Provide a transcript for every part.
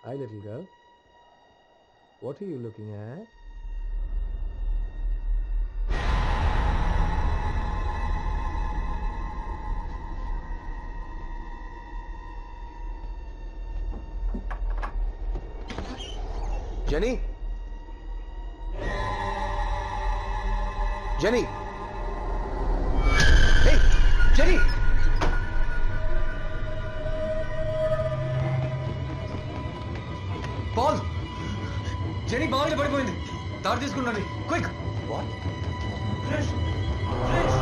Hi, little girl. What are you looking at? Jenny? Jenny? Hey, Jenny! Paul! Jenny, బాగా పడిపోయింది. దారి తీసుకున్నాడు. Quick! What? Krish! Krish!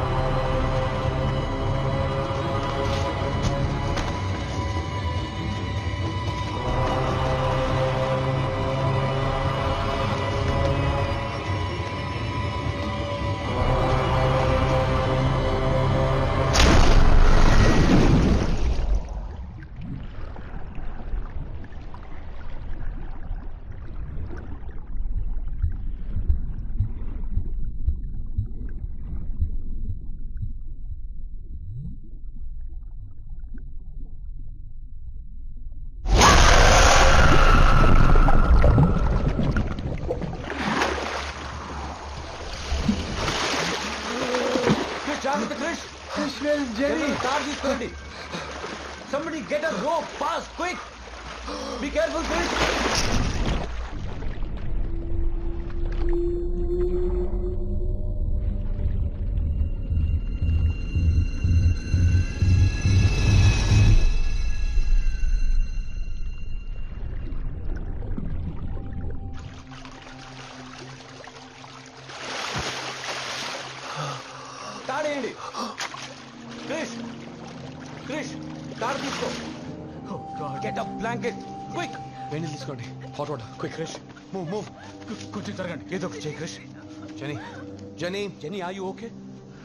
Jenny! Somebody get a rope fast, quick! Be careful, Chris! తాడేయండి Krish! Krish! తాడు తీసుకో. Oh God! Get a blanket, quick! వేణి తీసుకోండి. Hot water, quick Krish! Move! కొంచెం జరగండి. ఏదో ఒకటి చేయి Krish. Jenny, are you okay?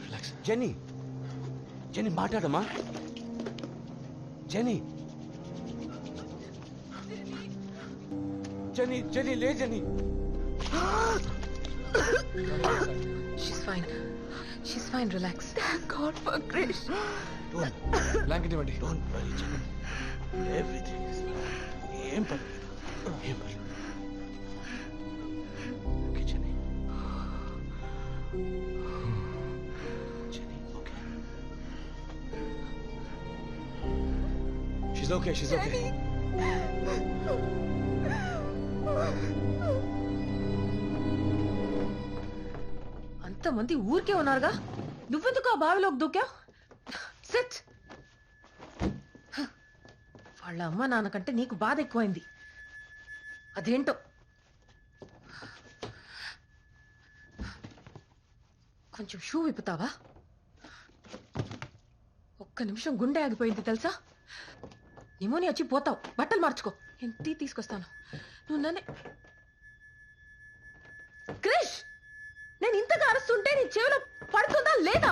Relax. Jenny, మాట్లాడమ్మా. Jenny, లే Jenny. She's fine, relax. Thank God for Krish. Don't. Blanket ఇవ్వండి. Don't worry, Jenny. Everything is fine. ఏం పర్లేదు. Okay, Jenny. Jenny, okay. She's okay. అంతమంది ఊరికే ఉన్నారుగా, నువ్వెందుకు ఆ బావిలోకి దూకావు? సిట్. వాళ్ళ అమ్మ నాన్నకంటే నీకు బాధ ఎక్కువైంది. అదేంటో. కొంచెం షూ విప్పుతావా? ఒక్క నిమిషం గుండె ఆగిపోయింది తెలుసా? నిమోనియా వచ్చి పోతావు. బట్టలు మార్చుకో. నేను టీ తీసుకొస్తాను. నువ్వు నన్నే. క్రిష్, నేను ఇంతగా అరుస్తుంటే నీ చెవిలో పడుతుందా లేదా?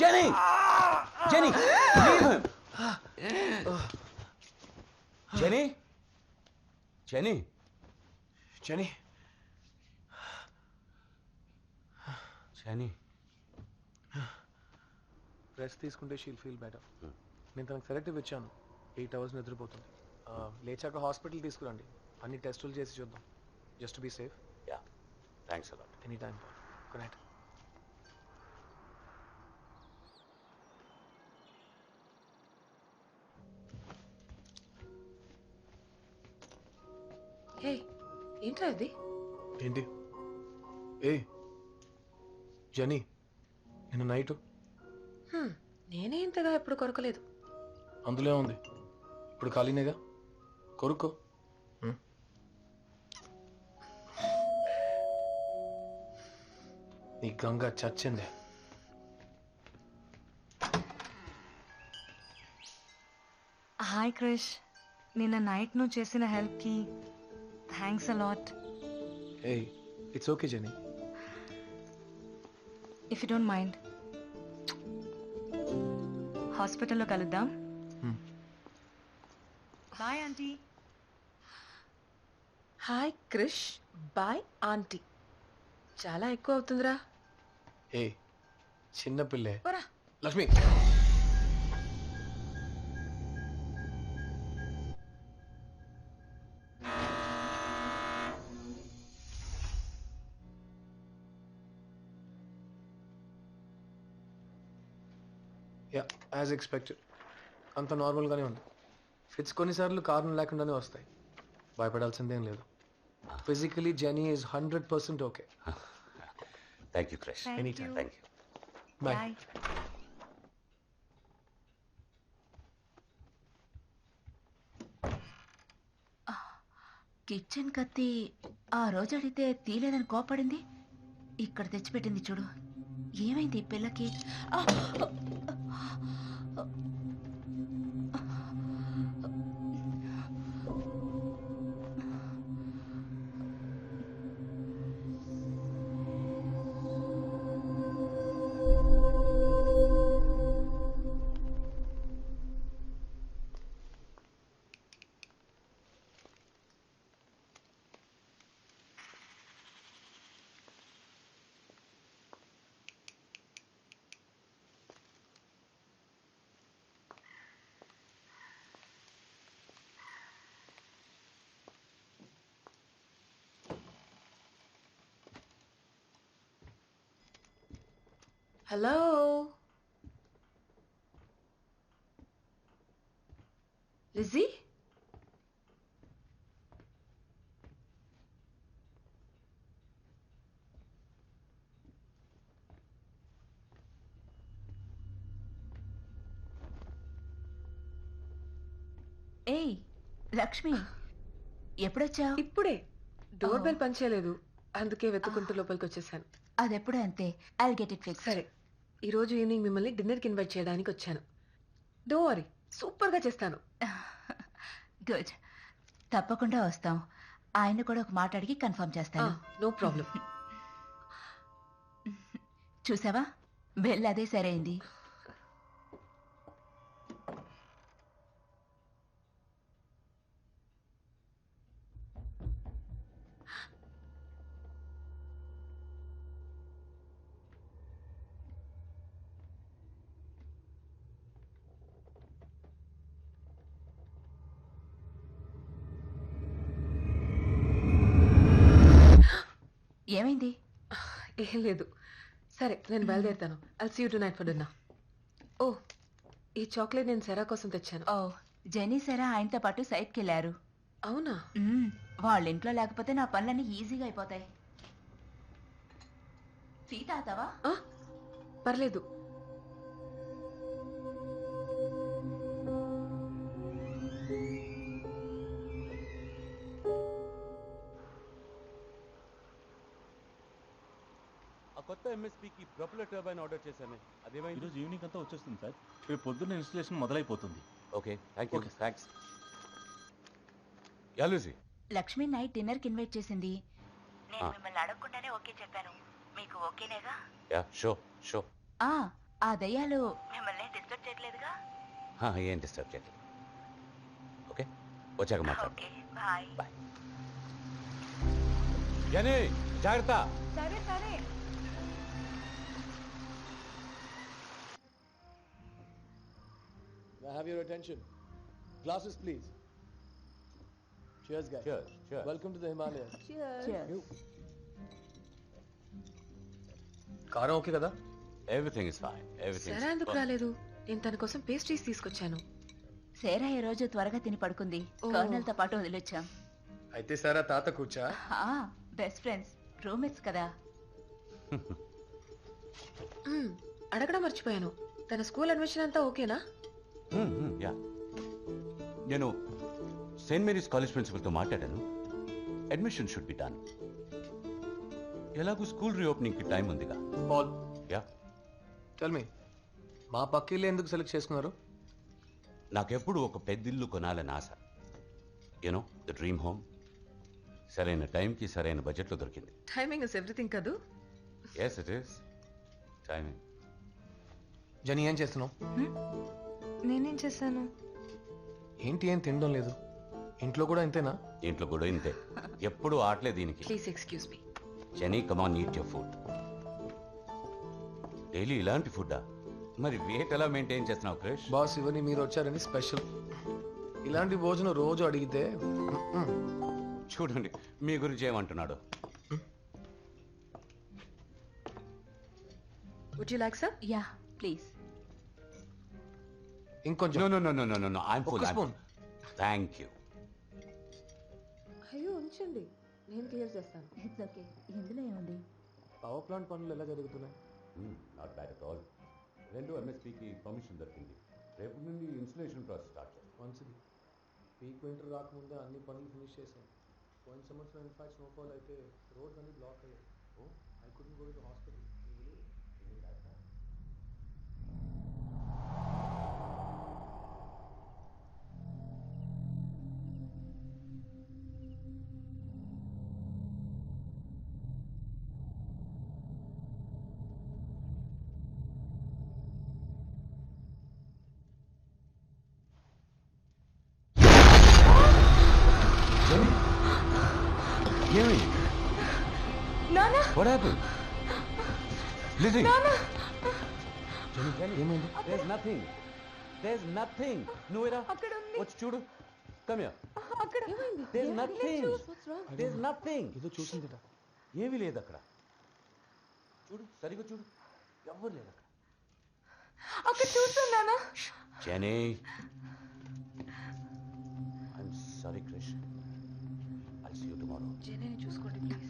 Jenny! Leave him! Jenny! Rest తీసుకుంటే షీల్ ఫీల్ బెటర్. నేను తనకు సెలెక్టివ్ ఇచ్చాను. 8 hours నిద్రపోతుంది. లేచాక హాస్పిటల్ తీసుకురండి. అన్ని టెస్టులు చేసి చూద్దాం. Just be safe. Yeah. Thanks a lot. Any time. Good night. Hey, ఏంట్రా ఇది? ఏంటి? ఏ జెనీ, నిన్న నైట్ నేనే ఇంతగా ఎప్పుడు కొరకలేదు. అందులో ఉంది. ఇప్పుడు ఖాళీనేగా, కొరుక్కో. నీ గంగ చచ్చిందే. హాయ్ క్రిష్, నిన్న నైట్ నువ్వు చేసిన హెల్ప్కి థ్యాంక్స్ అలాట్. ఏ it's okay Jenny. If you don't mind హాస్పిటల్లో కలుద్దాం. Bye aunty. Hi Krish, bye aunty. చాలా ఎక్కువ అవుతుందిరా. ఏ చిన్న పిల్లే. పోరా. లక్ష్మి, యా యాజ్ ఎక్స్పెక్టెడ్ అంత నార్మల్గానే ఉంది. ఫిట్స్ కొన్నిసార్లు కారణం లేకుండానే వస్తాయి, భయపడాల్సిందేం లేదు. Physically Jenny is 100% okay. Thank you Krish. Anytime. Thank you. Bye. Bye. Kitchen కత్తి ఆ రోజు అడిగితే తీలేదని కోపడింది. ఇక్కడ తెచ్చిపెట్టింది చూడు. ఏమైంది ఈ పిల్లకి? ఆ! Hello, Lizzie. ఏయ్ లక్ష్మి, ఎప్పుడొచ్చావు? ఇప్పుడే. డోర్ బెల్ పనిచేయలేదు, అందుకే వెతుకుంటూ లోపలికి వచ్చేసాను. అదెప్పుడు అంతే. I'll get it fix. సరే, ఈరోజు ఈవినింగ్ మిమ్మల్ని డిన్నర్కి ఇన్వైట్ చేయడానికి వచ్చాను. డోంట్ వరీ, సూపర్గా చేస్తాను. గుడ్, తప్పకుండా వస్తాం. ఆయన కూడా ఒక మాట అడిగి కన్ఫర్మ్ చేస్తాను. No problem. చూసావా, బెల్ అదే సరైంది. ఏమైంది? ఏం లేదు. సరే, నేను బయలుదేరుతాను. I'll see you tonight for dinner. Oh, ఈ చాక్లెట్ నేను సెరా కోసం తెచ్చాను. ఓ, జెనీ సరే ఆయనతో పాటు సైట్కి వెళ్ళారు. అవునా? వాళ్ళ ఇంట్లో లేకపోతే నా పనులన్నీ ఈజీగా అయిపోతాయి. టీ తాగుతావా? పర్లేదు. కొత్త ఎంఎస్పీకి ప్రొపెల్లర్ టర్బైన్ ఆర్డర్ చేశాను. అదేమైంది? ఈరోజు ఈవినింగ్ అంతా వచ్చేస్తుంది సార్. రేపు పొద్దున్న ఇన్స్టలేషన్ మొదలైపోతుంది. Okay, thank you. Thanks. Yeah Lucy. Lakshmi night డిన్నర్కి ఇన్వైట్ చేసింది. నేను Ah. మిమ్మల్ని అడగకుండానే ఓకే చెప్పాను. మీకు ఓకేనేగా? Yeah show show. ఆ దయ్యాలు మిమ్మల్ని డిస్టర్బ్ చేయట్లేదుగా? ఏం డిస్టర్బ్ చేయట్లేదు. ఓకే, వచ్చాక మాట్లాడు. Okay, bye. బాయ్. జెనీ, జాగ్రత్త. సరే సరే. May I have your attention? Glasses, please. Cheers, guys. Cheers, cheers. Welcome to the Himalayas. Cheers. కారం ఓకే కదా? Everything is fine. Everything. Cera ఎందుకు రాలేదు? నేను తన కోసం పేస్ట్రీస్ తీసుకొచ్చాను. సేరా ఈ రోజు త్వరగా తిని పడుకుంది. ఓ. కర్నల్ తో పాటు వదిలొచ్చాం. అయితే సారా తాత కూర్చా. బెస్ట్ ఫ్రెండ్స్, రూమ్మేట్స్ కదా. అడగడం మర్చిపోయాను. తన స్కూల్ అడ్మిషన్ అంతా ఓకేనా? యా, నేను సెయింట్ మేరీస్ కాలేజ్ ప్రిన్సిపల్తో మాట్లాడాను. Admission should be done. ఎలాగూ స్కూల్ రీఓపెనింగ్కి టైం ఉందిగా. పాల్, యా, టెల్ మీ, మా పక్కిల్లు ఎందుకు సెలెక్ట్ చేసుకున్నారు? నాకెప్పుడు ఒక పెద్దిల్లు కొనాలని ఆశ. You know the dream home. సరైన టైంకి సరైన బడ్జెట్లో దొరికింది. టైమింగ్ ఇస్ ఎవ్రీథింగ్ కదూ. Yes it is timing. Jenny, ఏం చేస్తున్నావు? నేనేం చేశాను? ఏంటి, ఏం తినడం లేదు? ఇంట్లో కూడా ఇంతేనా? ఇంట్లో కూడా ఇంతే, ఎప్పుడు ఆటలే దీనికి. Please excuse me. Jenny, come on, eat your food. Daily ఇలాంటి ఫుడ్డా? మరి వెయిట్ ఎలా మెయింటైన్ చేస్తున్నావు క్రిష్? బాస్ ఇవన్నీ మీరు వచ్చారని స్పెషల్. ఇలాంటి భోజనం రోజు అడిగితే చూడండి మీ గురించి ఏమంటున్నాడు. Would you like sir? Yeah please. ఇంకొంచెం. No I'm full. ఒక spoon. Thank you. అయ్యో ఉంచండి, నేను క్లియర్ చేస్తాను. It's okay. ఇందులో ఏముంది? పవర్ ప్లాంట్ పనులు ఎలా జరుగుతున్నాయి? Not bad at all. 2 MSPకి పర్మిషన్ దొరికింది. రేపు నుండి ఇన్స్టలేషన్ ప్రాసెస్ స్టార్ట్ చేస్తాం. మంచిది. పీక్ వింటర్ రాకముందే అన్ని పనులు ఫినిష్ చేశాం. పోయిన సంవత్సరం ఇన్ఫాక్ట్ స్నోఫాల్ అయితే రోడ్స్ అన్ని బ్లాక్ అయ్యాయి. I couldn't go to hospital. ఏమైంది? నానా What happened? Lizzie. ఏమైంది? There's nothing. There's nothing. నువ్వేరా అక్కడ ఉంది. వచ్చి చూడు. Come here. అక్కడ ఏమైంది? There's nothing. What's wrong? There's nothing. ఏదో చూసిందిట. ఏమీ లేదు అక్కడ. చూడు సరిగ్గా చూడు. ఎవ్వరు లేదు అక్కడ. అక్కడ చూసాను నానా. Jenny. I'm sorry, Krish. I'll see you tomorrow. జెనీని చూసుకోండి ప్లీజ్.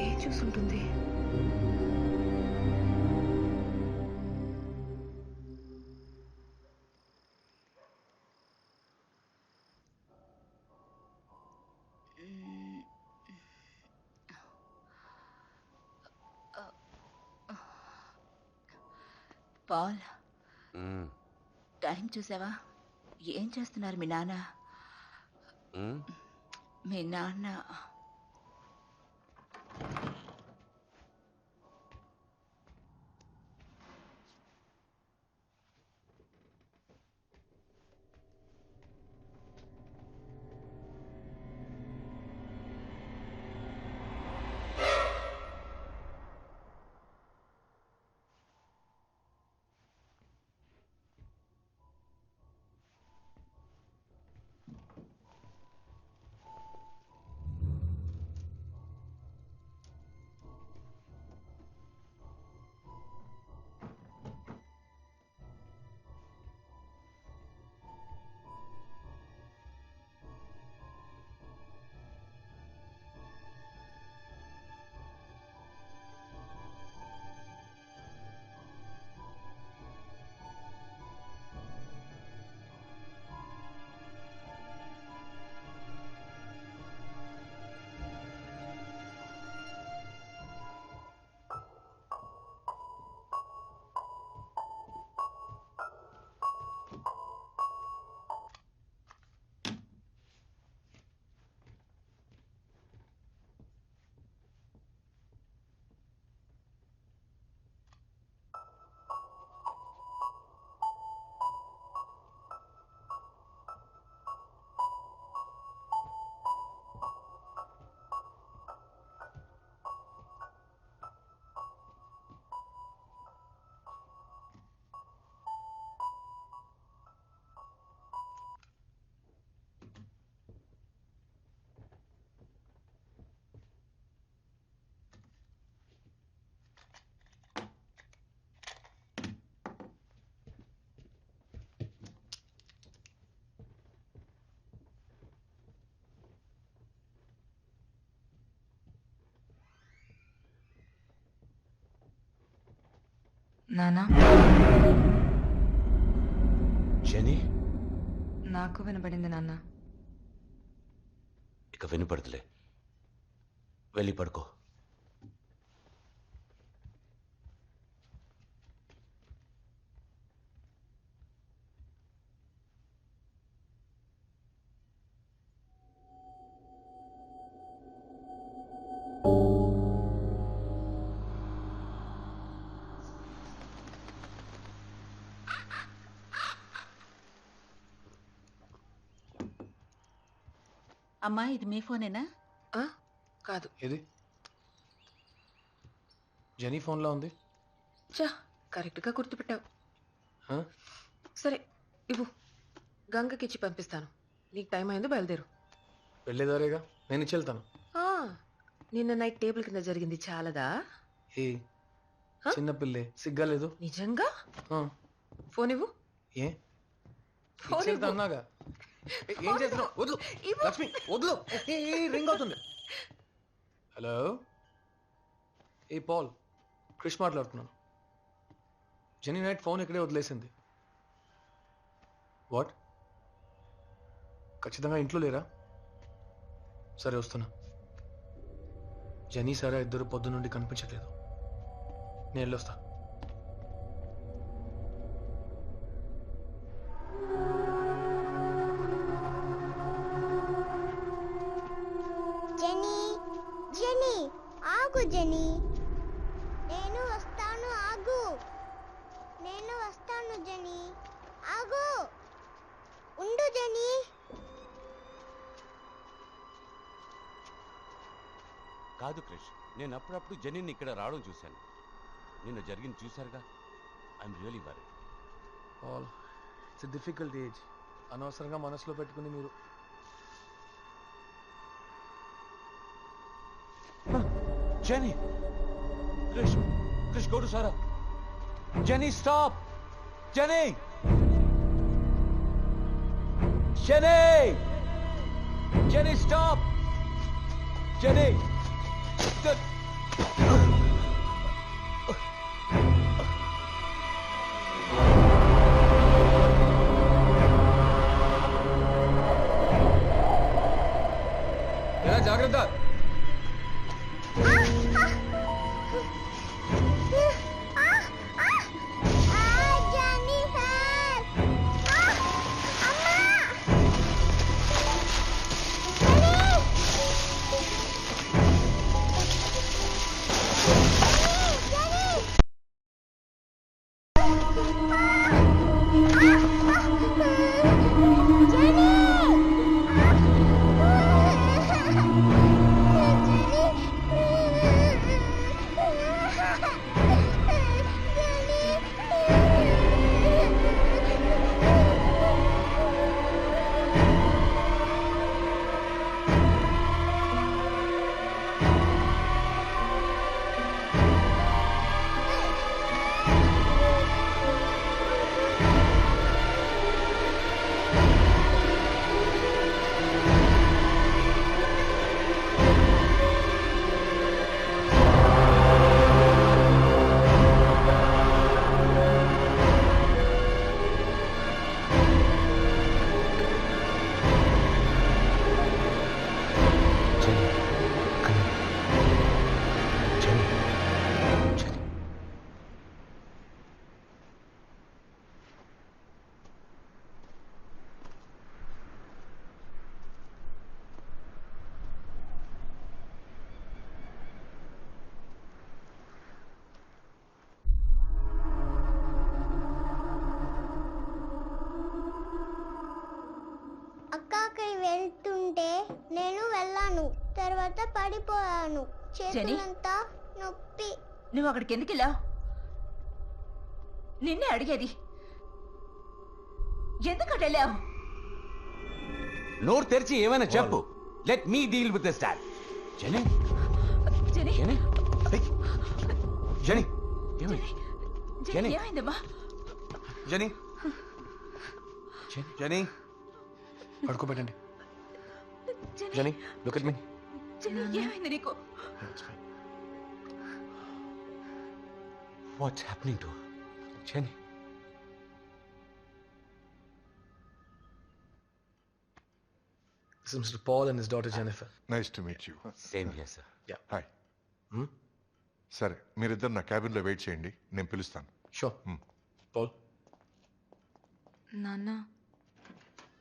ఏం చూసుంటుంది? Paul, Mm. టైం చూసావా? ఏం చేస్తున్నారు మీ నాన్న? Mm? మీ నాన్న నానా, Jenny? నాకు వినబడింది నాన్న. ఇక వినపడదులే. వెళ్ళి పడుకో. అమ్మా ఇది మీ ఫోనేనా? ఆ? కాదు. ఏది జెనీ ఫోన్లో ఉంది. చా కరెక్ట్గా గుర్తుపెట్టావు. ఆ? సరే ఇవ్వు, గంగకిచ్చి పంపిస్తాను. నీకు టైం అయింది, బయలుదేరు. వెళ్ళేదారేగా, నేను ఇచ్చి వెళ్తాను. ఆ, నిన్న నైట్ టేబుల్ కింద జరిగింది చాలదా? ఏ చిన్న పిల్లే, సిగ్గా లేదు. నిజంగా? ఆ, ఫోన్ ఇవ్వు. ఏ ఫోన్ ఇచ్చి వెళ్తా ఇవ్వు. అన్నాగా. ఏం చేస్తున్నావు? వద్దు ఇవ్వు. లక్ష్మి, వద్దు. రింగ్ అవుతుంది. హలో, ఏ పాల్, క్రిష్ మాట్లాడుతున్నాను. జెనీ నైట్ ఫోన్ ఇక్కడే వదిలేసింది. వాట్? ఖచ్చితంగా ఇంట్లో లేరా? సరే వస్తున్నా. జెనీ సారా ఇద్దరు పొద్దు నుండి కనిపించట్లేదు. నేను వెళ్ళొస్తా. జెనీ, జెనీ ఆగు జెనీ, నేను వస్తాను ఆగు, నేను వస్తాను జెనీ, ఆగు, ఉండు జెనీ. కాదు క్రిష్, నేను అప్పుడప్పుడు జెనీని ఇక్కడ రావడం చూశాను. నిన్న జరిగింది చూశారుగా. I'm really worry. Paul, it's difficult age. అనవసరంగా మనసులో పెట్టుకుని మీరు. Jenny! Krish! Krish, go to Sarah! Jenny, stop! Jenny! Jenny! Jenny, stop! Jenny! జాగ్రత్త. జెనీ హెల్ప్, అమ్మా, అక్కకి వెళ్తుంటే నేను వెళ్ళాను, తర్వాత పడిపోయాను, చేతులంతా నొప్పి. నువ్వు అక్కడికి ఎందుకు వెళ్ళావు? నిన్నే అడిగేది. ఎందుకు వెళ్ళావు? నోరు తెరిచి ఏమైనా చెప్పు. Let me deal with this dad. Jenny! Jenny, Jenny! Jenny! ఏమైంది? జెనీ, ఏమైందమ్మా? జెనీ! జెనీ! పడుకోబెట్టండి. Jenny, Jenny, look at me. Jenny, ఏమైంది నీకు? What's happening to her? Jenny. This is Mr. Paul and his daughter Jennifer. Nice to meet you. Same here, sir. Hi. సరే, మీరిద్దరు నా క్యాబిన్లో wait చేయండి, నేను పిలుస్తాను. Sure. Paul. నాన్న,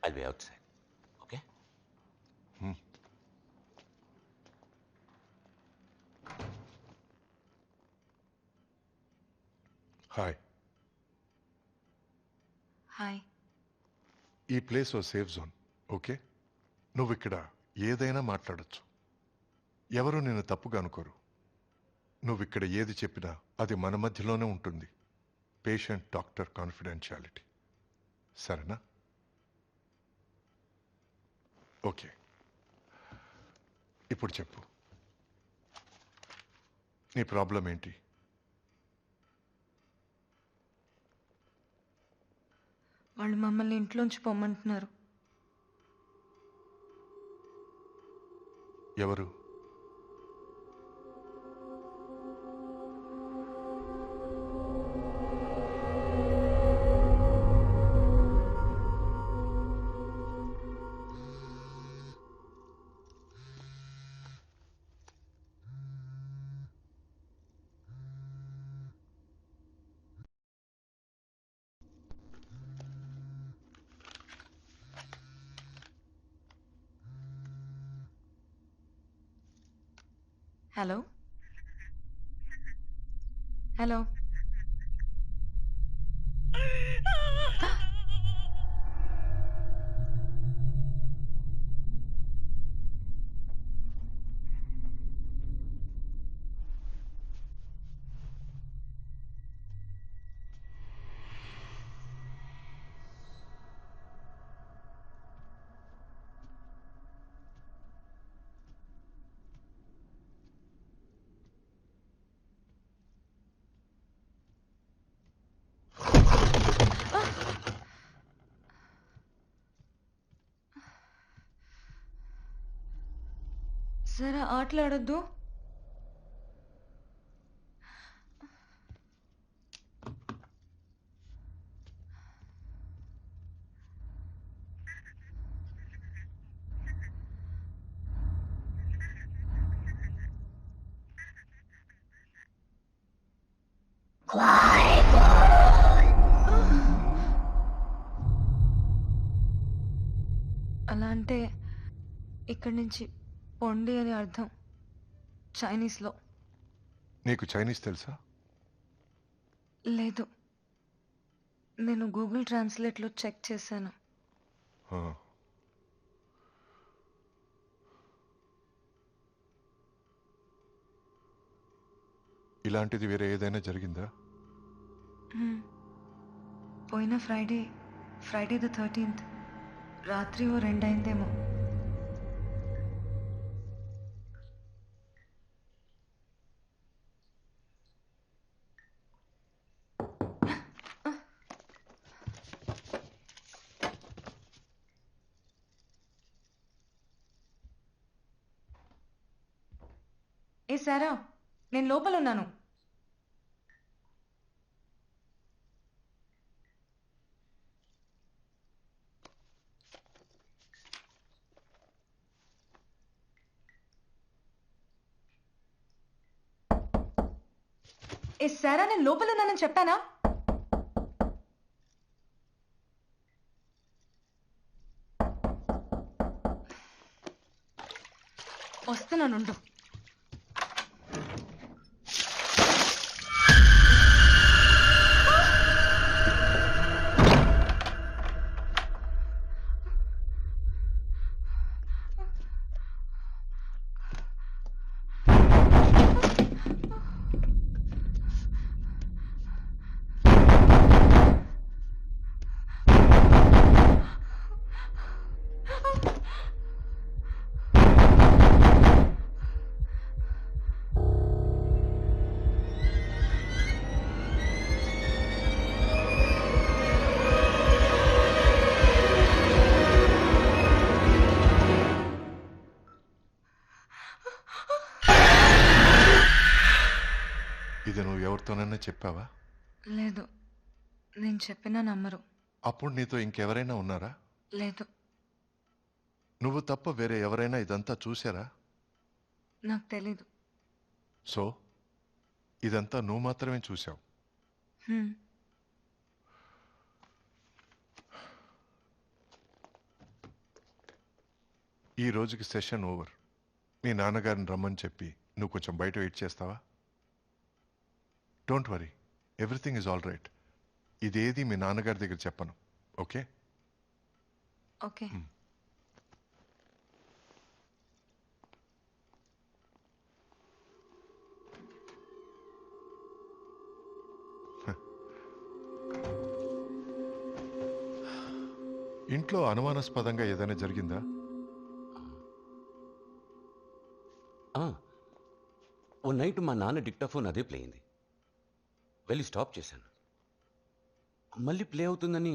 I'll be outside. Okay? Hi. Hi. ఈ ప్లేస్ ఓ safe zone, okay? నువ్వు ఇక్కడ ఏదైనా మాట్లాడొచ్చు. ఎవరు నిన్ను తప్పుగా అనుకోరు. నువ్వు ఇక్కడ ఏది చెప్పినా అది మన మధ్యలోనే ఉంటుంది. Patient doctor confidentiality. సరేనా? ఓకే, ఇప్పుడు చెప్పు, నీ ప్రాబ్లం ఏంటి? వాళ్ళు మమ్మల్ని ఇంట్లోంచి పొమ్మంటున్నారు. ఎవరు? Hello hello. సరే ఆటలాడొద్దు. అలా అంటే ఇక్కడి నుంచి పొండి అని అర్థం చైనీస్లో. నీకు చైనీస్ తెలుసా? లేదు, నేను గూగుల్ ట్రాన్స్లేట్లో చెక్ చేశాను. ఆ. ఇలాంటిది వేరే ఏదైనా జరిగిందా? పోయిన ఫ్రైడే ద 13th రాత్రి 2 అయిందేమో. ఏ సారా, నేను లోపల ఉన్నాను. ఏ సారా, నేను లోపల ఉన్నానని చెప్పానా? వస్తున్నానుండు. ఇది నువ్వు ఎవరితోనైనా చెప్పావా? లేదు, నేను చెప్పినా నమ్మరు. అప్పుడు నీతో ఇంకెవరైనా ఉన్నారా? లేదు, నువ్వు తప్ప వేరే ఎవరైనా ఇదంతా చూసారా? నాకు తెలీదు. సో ఇదంతా నువ్వు మాత్రమే చూసావు. ఈ రోజుకి సెషన్ ఓవర్. మీ నాన్నగారిని రమ్మని చెప్పి నువ్వు కొంచెం బయట వెయిట్ చేస్తావా? Don't worry, everything is all right. ఇదేది మీ నాన్నగారి దగ్గర చెప్పను, ఓకే? ఓకే. ఇంట్లో అనుమానాస్పదంగా ఏదైనా జరిగిందా? ఓ నైట్ మా నాన్న డిక్టాఫోన్ అదే ప్లే అయింది. వెళ్ళి స్టాప్ చేశాను. మళ్ళీ ప్లే అవుతుందని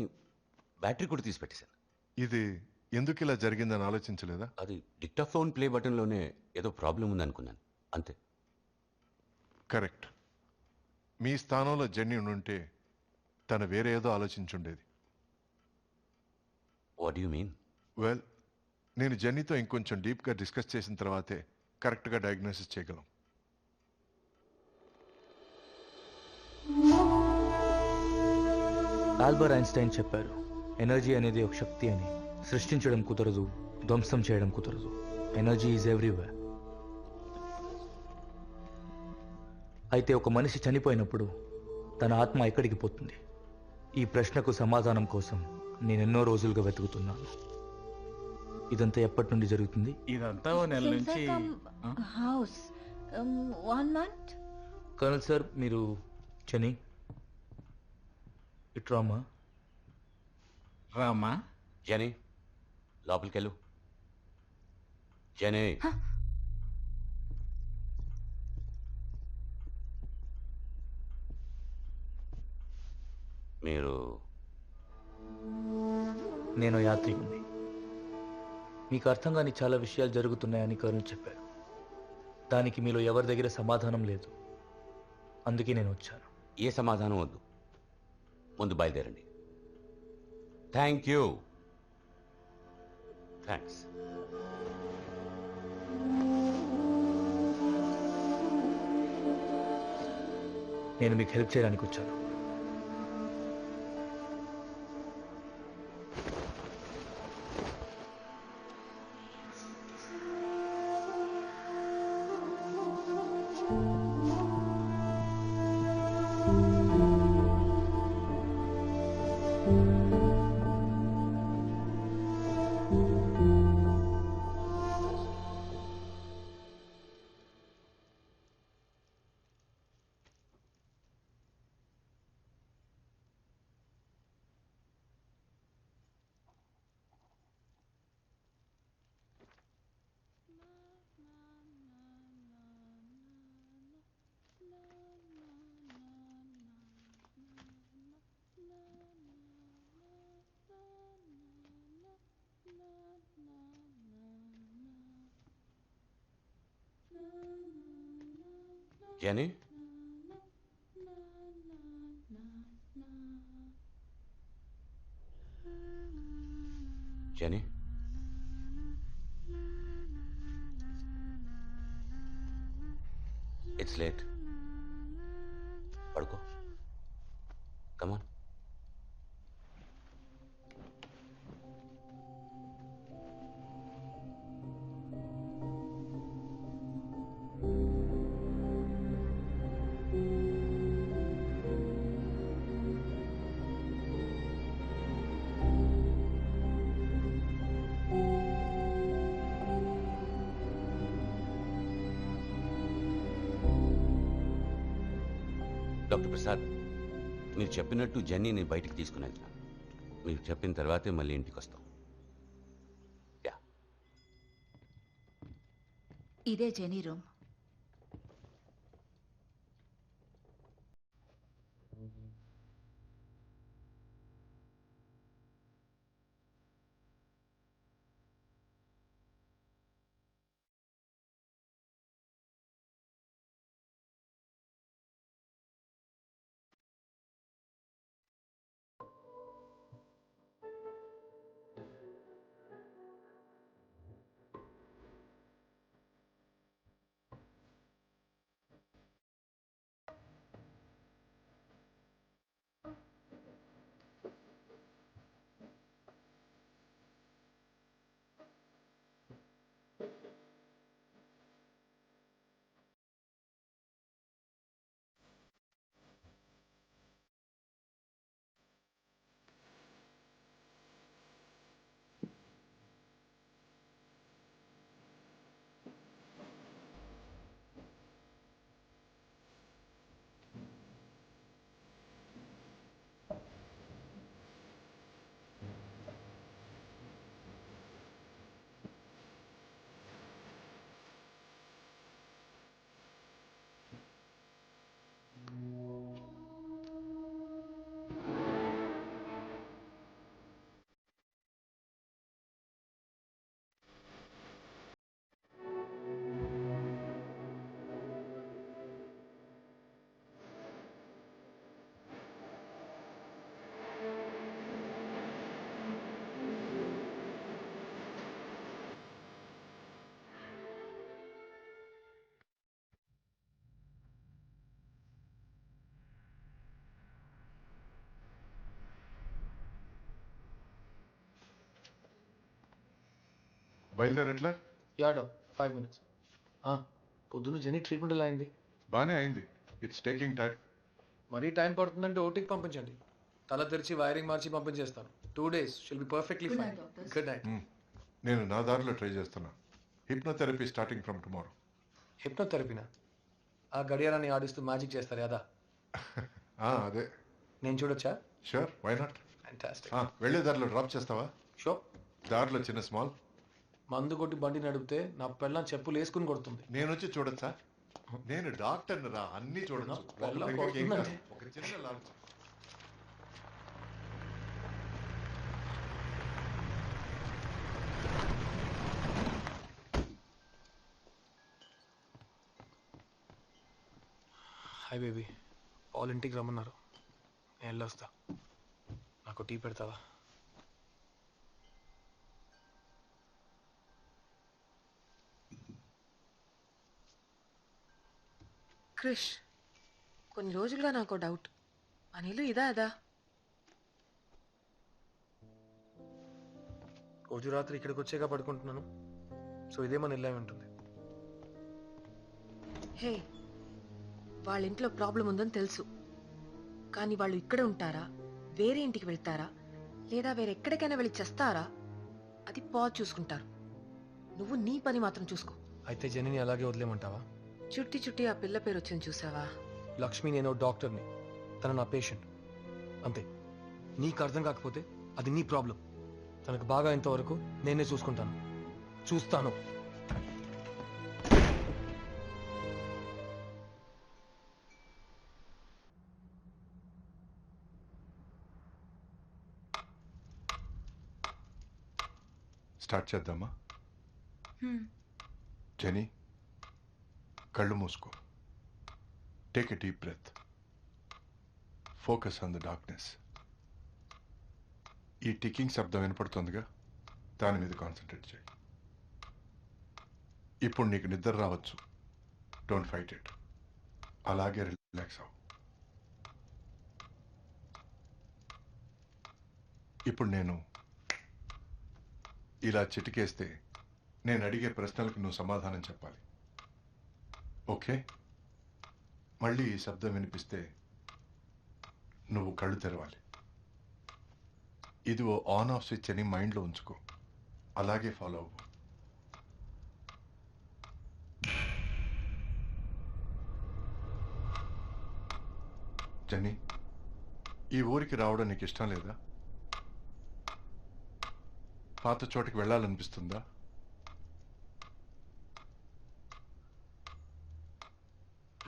బ్యాటరీ కూడా తీసి పెట్టేశాను. ఇది ఎందుకు ఇలా జరిగిందని ఆలోచించలేదా? అది డిక్టాఫోన్ ప్లే బటన్లోనే ఏదో ప్రాబ్లం ఉందనుకున్నాను, అంతే. కరెక్ట్. మీ స్థానంలో జెన్నీ ఉంటే తను వేరే ఏదో ఆలోచించుండేది. What you mean? వెల్, నేను జెన్నీతో ఇంకొంచెం డీప్గా డిస్కస్ చేసిన తర్వాతే కరెక్ట్గా డయాగ్నోసిస్ చేయగలం. ఆల్బర్ట్ ఐన్స్టైన్ చెప్పారు, ఎనర్జీ అనేది ఒక శక్తి అని. సృష్టించడం కుదరదు, ధ్వంసం చేయడం కుదరదు. Energy is everywhere. అయితే ఒక మనిషి చనిపోయినప్పుడు తన ఆత్మ ఎక్కడికి పోతుంది? ఈ ప్రశ్నకు సమాధానం కోసం నేను ఎన్నో రోజులుగా వెతుకుతున్నాను. ఇదంతా ఎప్పటి నుండి జరుగుతుంది? ఇదంతా ఓ నెల నుంచి హౌస్ 1 month. కర్నల్ సార్, మీరు చని ఇట్రామా రామా. జెనీ, లోపలికెళ్ళు. జెనీ, మీరు నేను యాత్రికుని. మీకు అర్థం కాని చాలా విషయాలు జరుగుతున్నాయని కరుణ్ చెప్పారు. దానికి మీలో ఎవరి దగ్గర సమాధానం లేదు. అందుకే నేను వచ్చాను. ఏ సమాధానం వద్దు, ముందు బయలుదేరండి. Thank you. థ్యాంక్స్. నేను మీకు హెల్ప్ చేయడానికి వచ్చాను. Jenny, Jenny, it's late. పడుకో. కమాన్. డాక్టర్ ప్రసాద్, మీరు చెప్పినట్టు జెన్నీని బయటికి తీసుకుని వెళ్తాను. మీరు చెప్పిన తర్వాతే మళ్ళీ ఇంటికి వస్తాం. యా. ఇదే జెనీ రూమ్. బయలుదేరట్లా? యాడో 5 minutes. పొద్దున్న జెనీ ట్రీట్మెంట్ ఎలా అయింది? బానే అయింది. It's taking time. మరీ టైం పడుతుందంటే ఓటీకి పంపించండి. తల తెరిచి వైరింగ్ మార్చి పంపించేస్తాను. 2 days shall be perfectly fine. Good night. నేను నా దారిలో ట్రై చేస్తున్నా. Hypnotherapy starting from tomorrow. హిప్నోథెరపీనా? ఆ గడియారాన్ని ఆడిస్తూ మ్యాజిక్ చేస్తారు కదా? అదే. నేను చూడొచ్చా? Sure, why not. ఫ్యాంటాస్టిక్. వెళ్ళే దారిలో డ్రాప్ చేస్తావా? షూర్. దారిలో చిన్న స్మాల్. మందు కొట్టి బండి నడిపితే నా పిల్లం చెప్పులు వేసుకుని కొడుతుంది. నేను వచ్చి చూడొచ్చా? నేను డాక్టర్ని రా, అన్ని చూడొచ్చు. పిల్లం ఒక కొడుతుందండి. చిన్న లాంచ్. హాయ్ బేబీ, పాల్ ఇంటికి రమ్మన్నారు. నేను వెళ్ళొస్తా. నాకు టీ పెడతావా? క్రిష్, కొన్ని రోజులుగా నాకు డౌట్. అనిలు ఇదా అదా? రోజు రాత్రి ఇక్కడికి వచ్చాక పడుకుంటున్నాను. సో ఇదే మన ఇల్లు అయి ఉంటుంది. హే, వాళ్ళ ఇంట్లో ప్రాబ్లం ఉందని తెలుసు, కానీ వాళ్ళు ఇక్కడే ఉంటారా, వేరే ఇంటికి వెళ్తారా, లేదా వేరెక్కడికైనా వెళ్ళి చేస్తారా, అది పాజ్ చూసుకుంటారు. నువ్వు నీ పని మాత్రం చూసుకో. అయితే జెనీని అలాగే వదిలేమంటావా? చుట్టి చుట్టి ఆ పిల్ల పేరు వచ్చింది చూసావా? లక్ష్మి, నేను డాక్టర్ని, తన నా పేషెంట్, అంతే. నీకు అర్థం కాకపోతే అది నీ ప్రాబ్లం. తనకు బాగా ఇంతవరకు నేనే చూస్తాను. స్టార్ట్ చేద్దామా? జెనీ, కళ్ళు మూసుకో. Take a deep breath. Focus on the darkness. ఈ టికింగ్ శబ్దం వినపడుతుందిగా, దాని మీద కాన్సన్ట్రేట్ చేయి. ఇప్పుడు నీకు నిద్ర రావచ్చు. Don't fight it. అలాగే రిలాక్స్ అవ్వు. ఇప్పుడు నేను ఇలా చిటికేస్తే నేను అడిగే ప్రశ్నలకు నువ్వు సమాధానం చెప్పాలి. ఓకే? మళ్ళీ ఈ శబ్దం వినిపిస్తే నువ్వు కళ్ళు తెరవాలి. ఇది ఓ ఆన్ ఆఫ్ స్విచ్ అని మైండ్లో ఉంచుకో. అలాగే ఫాలో అవ్వు. జని, ఈ ఊరికి రావడం నీకు ఇష్టం లేదా? పాత చోటికి వెళ్ళాలనిపిస్తుందా?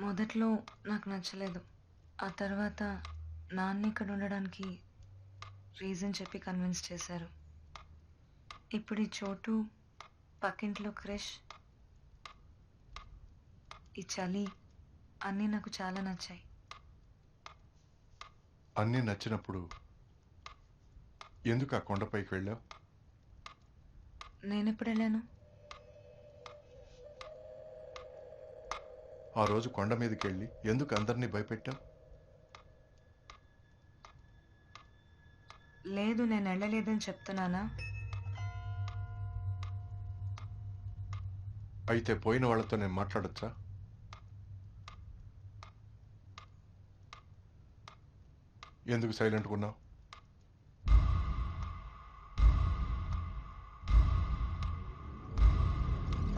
మొదట్లో నాకు నచ్చలేదు. ఆ తర్వాత నాన్న ఇక్కడ ఉండడానికి రీజన్ చెప్పి కన్విన్స్ చేశారు. ఇప్పుడు ఈ చోటు, పక్కింట్లో క్రిష్, ఈ చలి అన్నీ నాకు చాలా నచ్చాయి. అన్నీ నచ్చినప్పుడు ఎందుకు ఆ కొండపైకి వెళ్ళావు? నేనెప్పుడు వెళ్ళాను? ఆ రోజు కొండ మీదకి వెళ్ళి ఎందుకు అందరినీ భయపెట్టావు? లేదు, నేను వెళ్ళలేదని చెప్తున్నానా? అయితే పోయిన వాళ్ళతో నేను మాట్లాడొచ్చా? ఎందుకు సైలెంట్గా ఉన్నావు?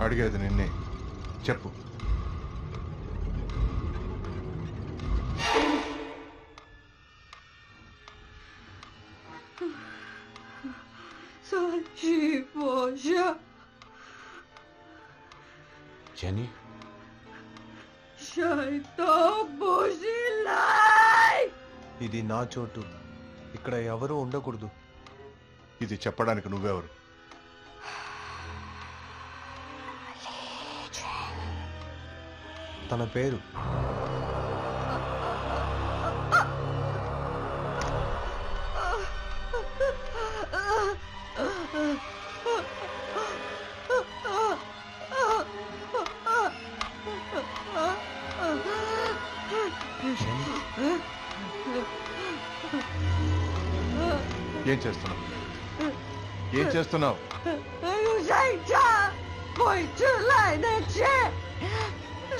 అడిగేది నిన్నే, చెప్పు. జెనీ, ఇది నా చోటు. ఇక్కడ ఎవరు ఉండకూడదు. ఇది చెప్పడానికి నువ్వెవరు? తన పేరు ఏం చేస్తున్నావు?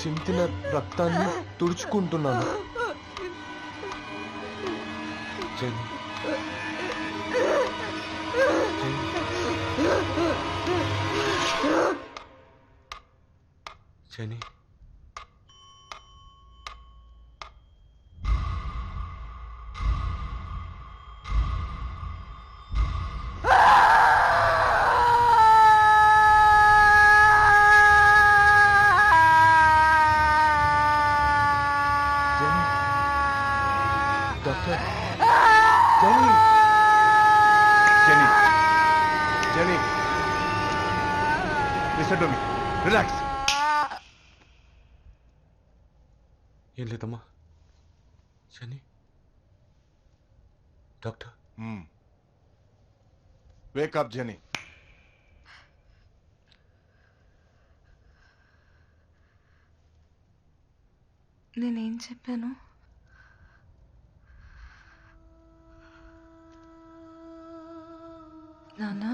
చింతిన రక్తాన్ని తుడుచుకుంటున్నాను. Jenny, Jenny, doctor, Jenny, Jenny, Jenny, listen to me, relax. ఏం లేదమ్మా. Jenny, doctor, wake up Jenny. నేనేం చెప్పాను? నానా,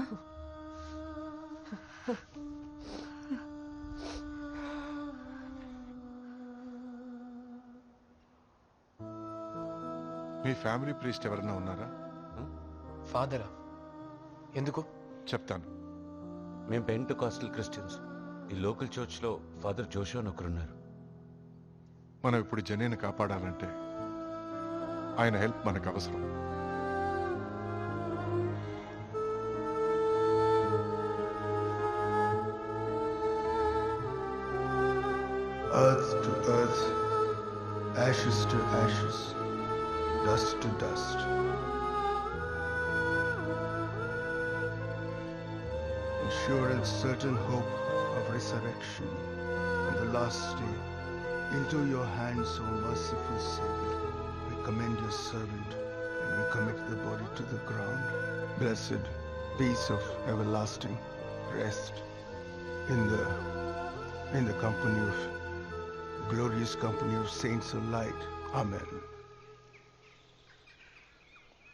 మీ ఫ్యామిలీ ప్రీస్ట్ ఎవరైనా ఉన్నారా? ఫాదరా? ఎందుకు? చెప్తాను. మేము పెంటెకాస్టల్ క్రిస్టియన్స్. ఈ లోకల్ చర్చ్లో ఫాదర్ జోషువా అని ఒకరున్నారు. మనం ఇప్పుడు జెన్నీని కాపాడాలంటే ఆయన హెల్ప్ మనకు అవసరం. Earth to earth, ashes to ashes, dust to dust. In sure and certain hope of resurrection on the last day, into your hands, O merciful Savior, we commend your servant and we commit the body to the ground. Blessed peace of everlasting rest in the company of glorious company of saints of light. Amen.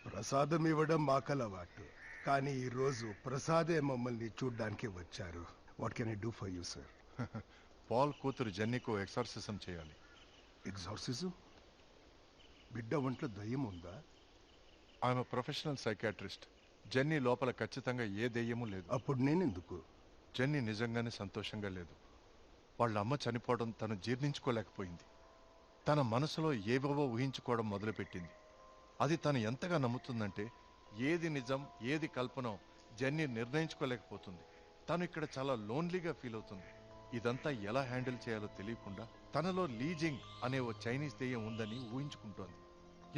ప్రసాదం ఇవ్వడం మాకలవాటు, కానీ ఈ రోజు ప్రసాదే మమ్మల్ని చూడ్డానికి వచ్చారు. What can I do for you sir? Paul కూతురు జెన్నీకు ఎక్సార్సిజం చేయాలి. ఎగ్జార్సిజం? బిడ్డ ఒంట్లో దయ్యం ఉందా? ఆమె ప్రొఫెషనల్ సైకాట్రిస్ట్. జెన్నీ లోపల ఖచ్చితంగా ఏ దెయ్యమూ లేదు. అప్పుడు నేనెందుకు? జెన్నీ నిజంగానే సంతోషంగా లేదు. వాళ్ళ అమ్మ చనిపోవడం తను జీర్ణించుకోలేకపోయింది. తన మనసులో ఏవేవో ఊహించుకోవడం మొదలుపెట్టింది. అది తను ఎంతగా నమ్ముతుందంటే ఏది నిజం ఏది కల్పనో జెన్నీ నిర్ణయించుకోలేకపోతుంది. తను ఇక్కడ చాలా లోన్లీగా ఫీల్ అవుతుంది. ఇదంతా ఎలా హ్యాండిల్ చేయాలో తెలియకుండా తనలో లీజింగ్ అనే ఓ చైనీస్ దెయ్యం ఉందని ఊహించుకుంటోంది.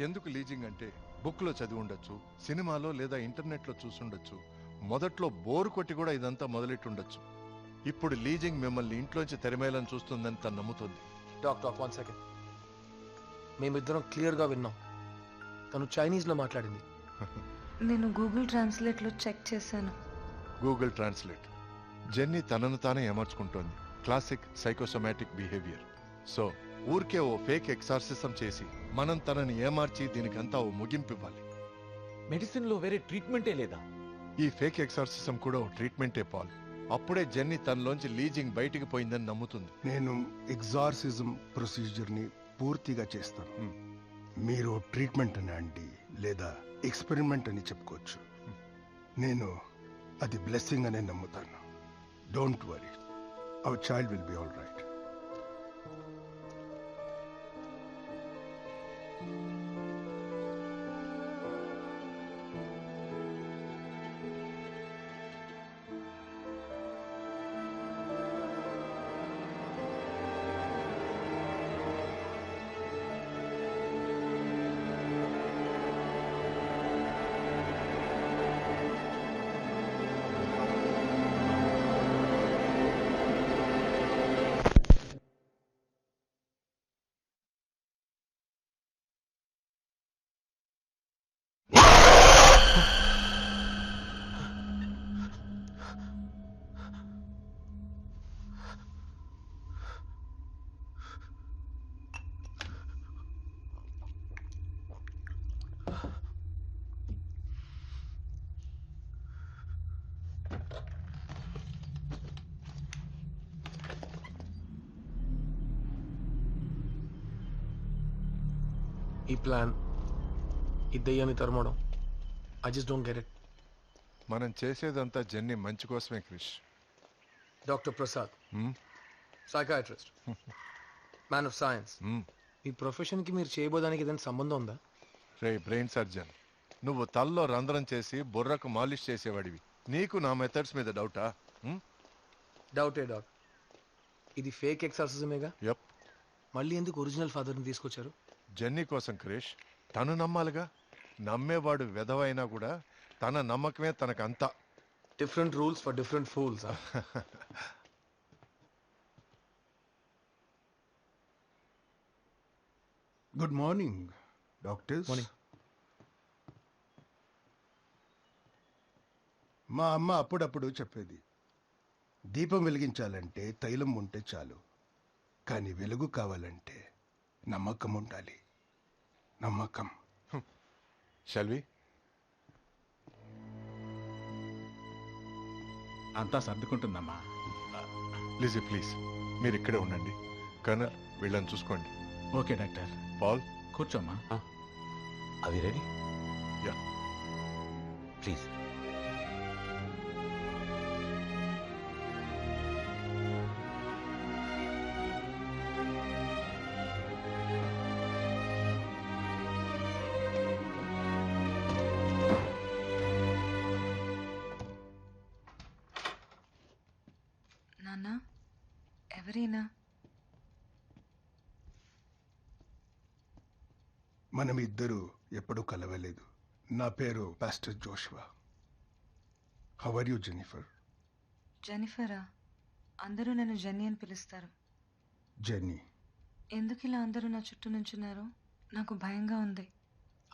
ఎందుకు లీజింగ్ అంటే బుక్లో చదివి ఉండొచ్చు, సినిమాలో లేదా ఇంటర్నెట్లో చూసుండొచ్చు. మొదట్లో బోరు కొట్టి కూడా ఇదంతా మొదలెట్టుండొచ్చు. ఇప్పుడు లీజింగ్ మిమ్మల్ని ఇంట్లోంచి తెరమేయాలని చూస్తుందని తను నమ్ముతుంది. Doctor, 1 second. మేమిద్దరం క్లియర్గా విన్నాం. తను చైనీస్లో మాట్లాడింది. నేను గూగుల్ ట్రాన్స్లేట్లో చెక్ చేశాను. Google translate. జెన్నీ తనను తానే ఏమర్చుకుంటోంది. Classic psychosomatic behaviour. సో ఊరికే ఓ ఫేక్ ఎక్సార్సిజం చేసి మనం తనని ఏమార్చి దీనికంతా ఓ ముగింపు ఇవ్వాలి. మెడిసిన్లో వేరే ట్రీట్మెంటే లేదా? ఈ ఫేక్ ఎక్సార్సిజం కూడా ఓ ట్రీట్మెంటే పాల్. అప్పుడే జెన్నీ తనలోంచి లీజింగ్ బయటికి పోయిందని నమ్ముతుంది. నేను ఎగ్జార్సిజం ప్రొసీజర్ని పూర్తిగా చేస్తాను. మీరు ట్రీట్మెంట్ అని అండి లేదా ఎక్స్పెరిమెంట్ అని చెప్పుకోవచ్చు. నేను అది బ్లెస్సింగ్ అనే నమ్ముతాను. Don't worry, our child will be all right. ఈ ప్లాన్, ఈ దెయ్యాన్ని తరమడం, I just don't get it. మనం చేసేదంతా జెన్నీ మంచి కోసమే Krish. Doctor Prasad, psychiatrist, man of science. ఈ ప్రొఫెషన్కి మీరు చేయబోదానికి ఏదైనా సంబంధం ఉందా? రే బ్రెయిన్ సర్జన్, నువ్వు తల్లో రంధ్రం చేసి బుర్రకు మాలిష్ చేసేవాడివి. నీకు నా మెథడ్స్ మీద డౌటా? డౌటే డాక్. ఇది ఫేక్ ఎక్సర్సైజమేగా. యప్. మళ్ళీ ఎందుకు ఒరిజినల్ ఫాదర్ని తీసుకొచ్చారు? జెన్నీ కోసం క్రిష్. తను నమ్మాలిగా. నమ్మేవాడు వెధవైనా కూడా తన నమ్మకమే తనకంతా. Different rules for different fools. Good morning doctors. Morning. మా అమ్మ అప్పుడప్పుడు చెప్పేది, దీపం వెలిగించాలంటే తైలం ఉంటే చాలు, కానీ వెలుగు కావాలంటే నమ్మకం ఉండాలి. నమ్మకం. షల్వి, అంతా సర్దుకుంటుందమ్మా. లిజీ ప్లీజ్ మీరు ఇక్కడే ఉండండి. కర్నల్ వీళ్ళని చూసుకోండి. Okay doctor. పాల్ కూర్చోమ్మా. అవి రెడీ? యా. ప్లీజ్. నాన్న, ఎవరైనా? మనం ఇద్దరు ఎప్పుడూ కలవలేదు. నా పేరు pastor Joshua. How are you Jennifer? జెనిఫరా? అందరూ నన్ను జెన్నీ అని పిలుస్తారు. జెన్నీ. ఎందుకు ఇలా అందరూ నా చుట్టూ నుంచున్నారు? నాకు భయంగా ఉంది.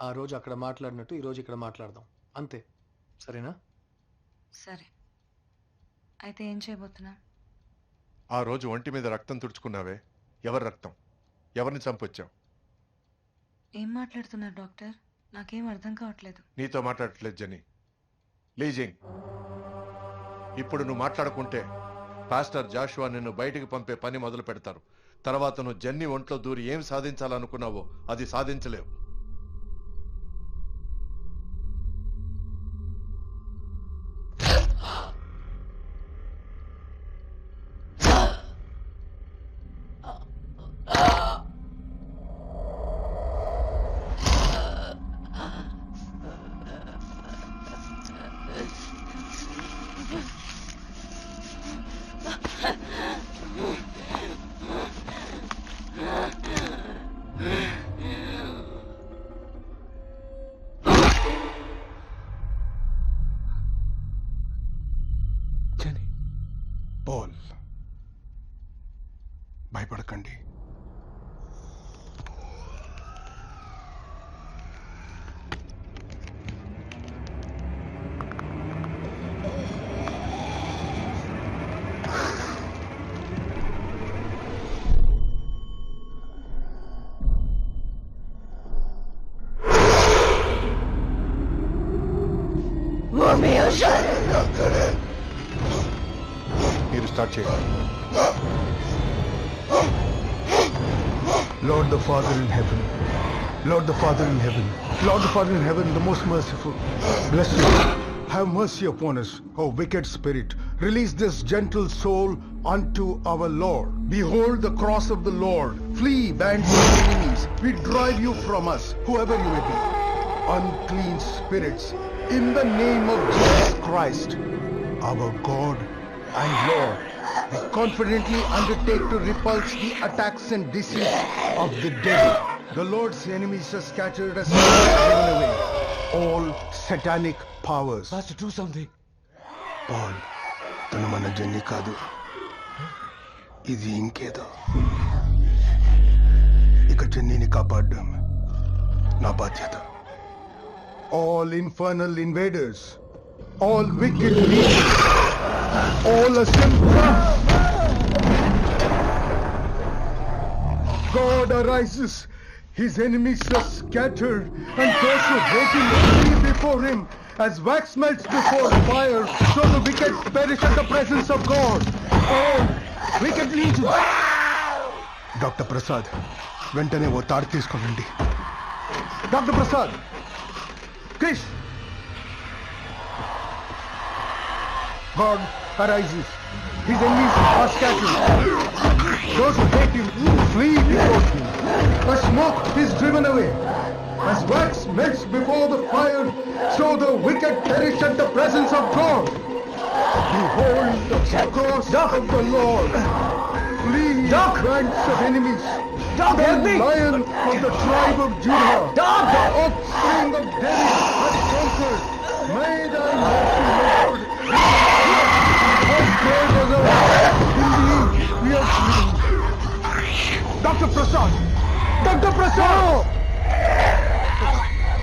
ఆ రోజు అక్కడ మాట్లాడినట్టు ఈ రోజు ఇక్కడ మాట్లాడదాం, అంతే. సరేనా? సరే, అయితే ఏం చేయబోతున్నా? ఆ రోజు ఒంటి మీద రక్తం తుడుచుకున్నావే, ఎవరి రక్తం? ఎవరిని చంపొచ్చావు? ఏం మాట్లాడుతున్నారు డాక్టర్? నాకేం అర్థం కావట్లేదు. నీతో మాట్లాడట్లేదు జెన్నీ. లీజింగ్, ఇప్పుడు నువ్వు మాట్లాడుకుంటే పాస్టర్ జాషువా నిన్ను బయటికి పంపే పని మొదలు పెడతారు. తర్వాత నువ్వు జెన్నీ ఒంట్లో దూరి ఏం సాధించాలనుకున్నావో అది సాధించలేవు. పాల్, భయపడకండి. మీరు స్టార్ట్ చేయండి. Lord the Father in heaven, Lord the Father in heaven, Lord the Father in heaven, the most merciful, bless you. Have mercy upon us, O wicked spirit. Release this gentle soul unto our Lord. Behold the cross of the Lord. Flee, bands of enemies. We drive you from us, whoever you may be. Unclean spirits, in the name of Jesus Christ, our God and Lord, we confidently undertake to repulse the attacks and deceit of the devil. The Lord's enemies are scattered as driven away. All satanic powers. Pastor, do something. Paul, తను మన jenny కాదు, ఇది ఇంకేదో. ఇక జెన్నీని కాపాడడం నా బాధ్యత. All infernal invaders, all wicked leaders, all assembled. God arises, his enemies are scattered, and those who hate him flee before him. As wax melts before fire, so the wicked perish at the presence of God. All wicked legions. Doctor Prasad, వెంటనే ఓ తాడు తీసుకోనండి. Dr. Prasad! Krish! God arises. His enemies are scattered. Those who hate him flee before him. A smoke is driven away. As wax melts before the fire, so the wicked perish at the presence of God. Behold the cross of the Lord. Flee, ranks of enemies. The Lion of the tribe of Judah. The offspring of David has conquered. May thy mercy, Lord. How great was our indeed we are free. Dr. Prasad! Dr. Prasad!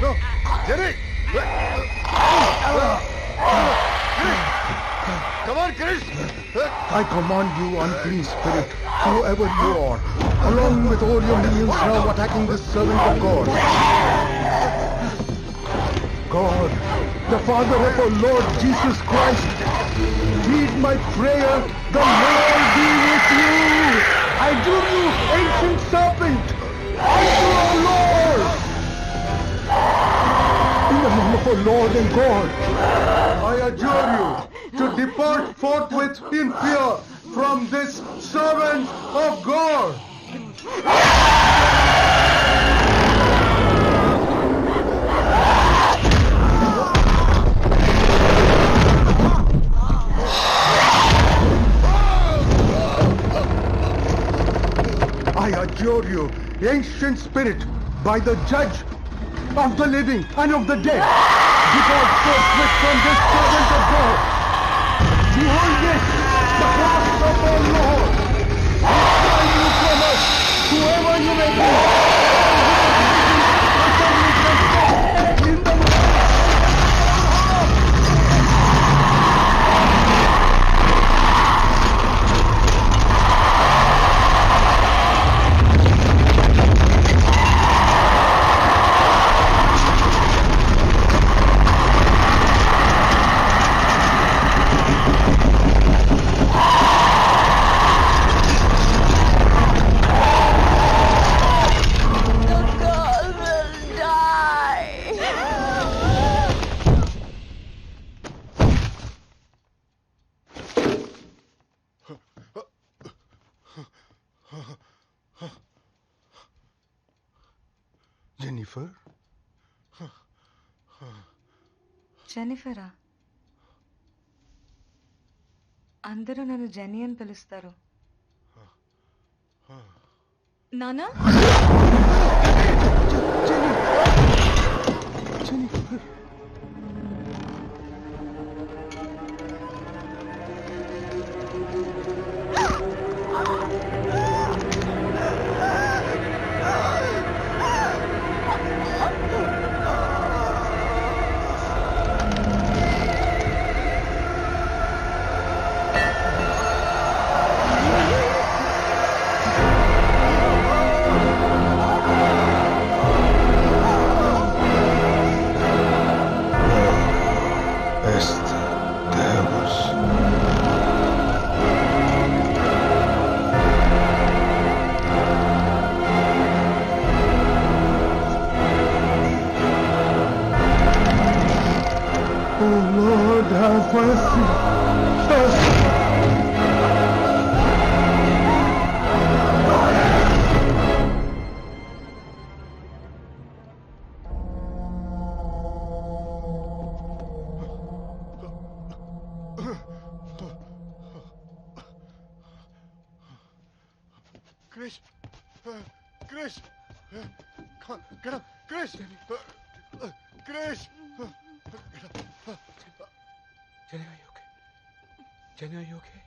No, Jenny! Come on, Chris! I command you, unclean spirit, whoever you are, along with all your minions now attacking the servant of God. God, the Father of our Lord Jesus Christ, heed my prayer, the Lord be with you! I do you, ancient serpent, unto our Lord! In the name of our Lord and God, I adjure you to depart forthwith in fear from this servant of God. I adjure you, ancient spirit, by the judge of the living and of the dead, depart forthwith from this servant of God. Behold this, the cross of our Lord. Destroy you from us, whoever you may be. In the Jennifer? జెనిఫరా అందరూ నన్ను genie అని పిలుస్తారు. నానా Chris! Chris! Come on, get up! Chris! Chris! Jenny, are you okay? Jenny, are you okay?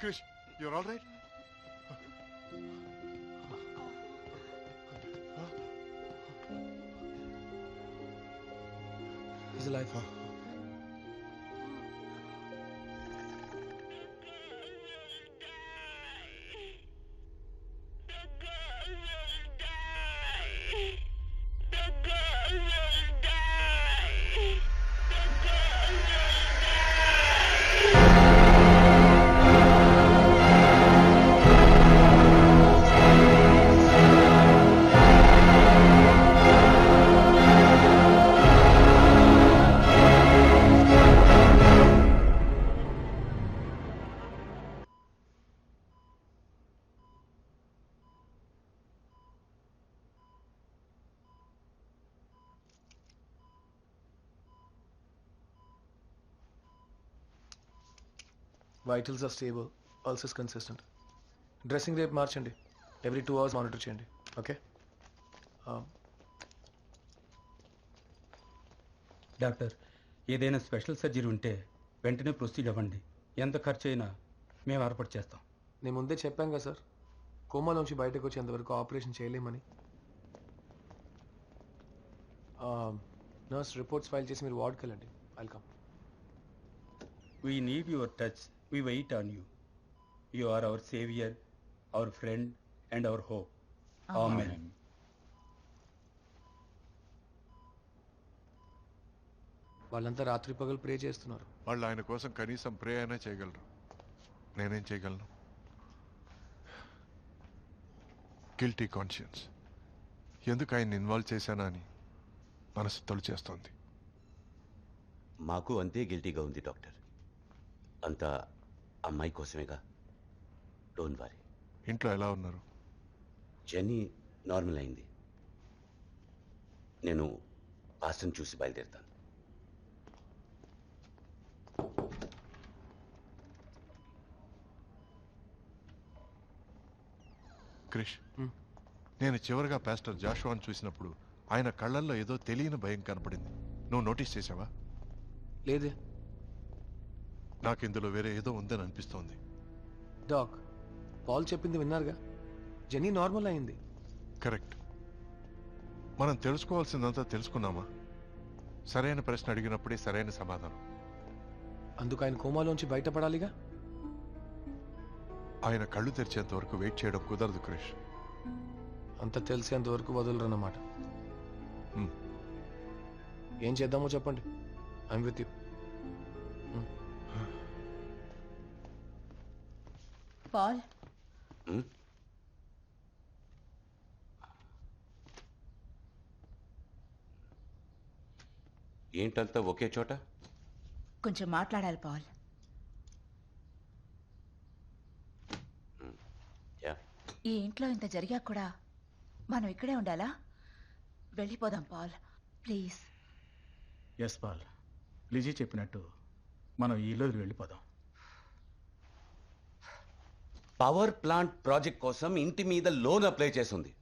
Chris, you're all right? He's alive, huh? Vitals are stable, pulse is consistent. Dressing రేపు మార్చండి, every 2 hours monitor చేయండి. Okay? Doctor, ఏదైనా special surgery ఉంటే వెంటనే proceed అవ్వండి. ఎంత ఖర్చు అయినా మేము ఏర్పాటు చేస్తాం. నేను ముందే చెప్పాం కదా సార్, కోమాలోంచి బయటకు వచ్చేంతవరకు ఆపరేషన్ చేయలేమని. నర్స్ రిపోర్ట్స్ ఫైల్ చేసి మీరు వార్డ్కి వెళ్ళండి. Welcome. We need your touch, we wait on you. You are our saviour, our friend and our hope. Amen. వాళ్ళంతా రాత్రి పగలు ప్రే చేస్తున్నారు. వాళ్ళు ఆయన కోసం కనీసం ప్రే అయినా చేయగలరు. నేనేం చేయగలను? Guilty conscience. ఎందుకు ఆయన ఇన్వాల్వ్ చేశానా అని మనసు తొలి చేస్తోంది. మాకు అంతే గిల్టీగా ఉంది డాక్టర్. అంతా అమ్మాయి కోసమేగా. Don't worry. ఇంట్లో ఎలా ఉన్నారు? జెన్నీ నార్మల్ అయింది. నేను పాస్టర్ని చూసి బయలుదేరుతాను. క్రిష్, నేను చివరిగా పాస్టర్ జాషువాని చూసినప్పుడు ఆయన కళ్ళల్లో ఏదో తెలియని భయం కనపడింది. నువ్వు నోటీస్ చేసావా? లేదే. నాకు ఇందులో వేరే ఏదో ఉందని అనిపిస్తోంది. డాక్, పాల్ చెప్పింది విన్నారుగా, జెనీ నార్మల్ అయింది. కరెక్ట్. మనం తెలుసుకోవాల్సిందంతా తెలుసుకున్నామా? సరైన ప్రశ్న అడిగినప్పుడే సరైన సమాధానం. అందుకు ఆయన కోమాలోంచి బయటపడాలిగా. ఆయన కళ్ళు తెరిచేంత వరకు వెయిట్ చేయడం కుదరదు క్రిష్. అంత తెలిసేంత వరకు వదలరన్నమాట. ఏం చేద్దామో చెప్పండి. I'm with you. పాల్, ఏంటంతా ఒకే చోట? కొంచెం మాట్లాడాలి పాల్. ఈ ఇంట్లో ఇంత జరిగా కూడా మనం ఇక్కడే ఉండాలా? వెళ్ళిపోదాం Paul, please. Yes Paul, Lizzie చెప్పినట్టు మనం ఈ రోజు వెళ్ళిపోదాం. పవర్ ప్లాంట్ ప్రాజెక్ట్ కోసం ఇంటి మీద లోన్ అప్లై చేసింది.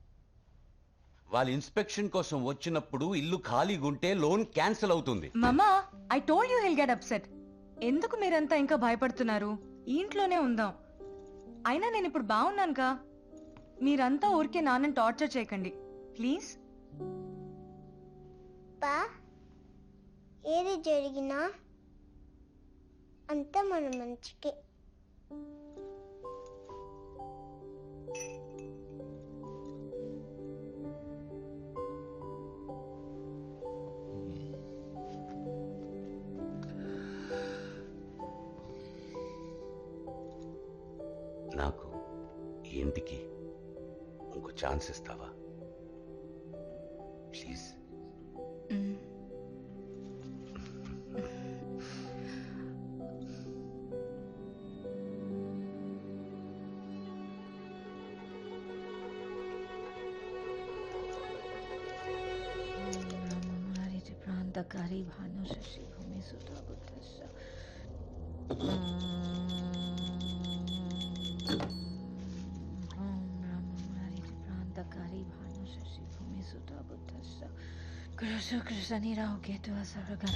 వాళ్ళ ఇన్స్పెక్షన్ కోసం వచ్చినప్పుడు ఇల్లు ఖాళీగా ఉంటే లోన్ క్యాన్సిల్ అవుతుంది. మమ్మా, I told you he'll get upset. ఎందుకు మీరంతా ఇంకా భయపడుతున్నారు? ఈ ఇంట్లోనే ఉందాం. అయినా నేను ఇప్పుడు బాగున్నానుగా. మీరంతా ఊరికే నాన్నని టార్చర్ చేయకండి ప్లీజ్. పా, ఏది జరిగినా అంతా మన మంచికే. నాకు ఈ ఇంటికి ఇంకో ఛాన్స్ ఇస్తావా ప్లీజ్? ప్రాంతకారి భాను శశి భూమి సుధా బుద్ధస్య ప్రాంతకారి భాను శశి భూమి సుధా బుద్ధస్య కృష్ణ కృష్ణ నీరావు కేతు అసలుగా.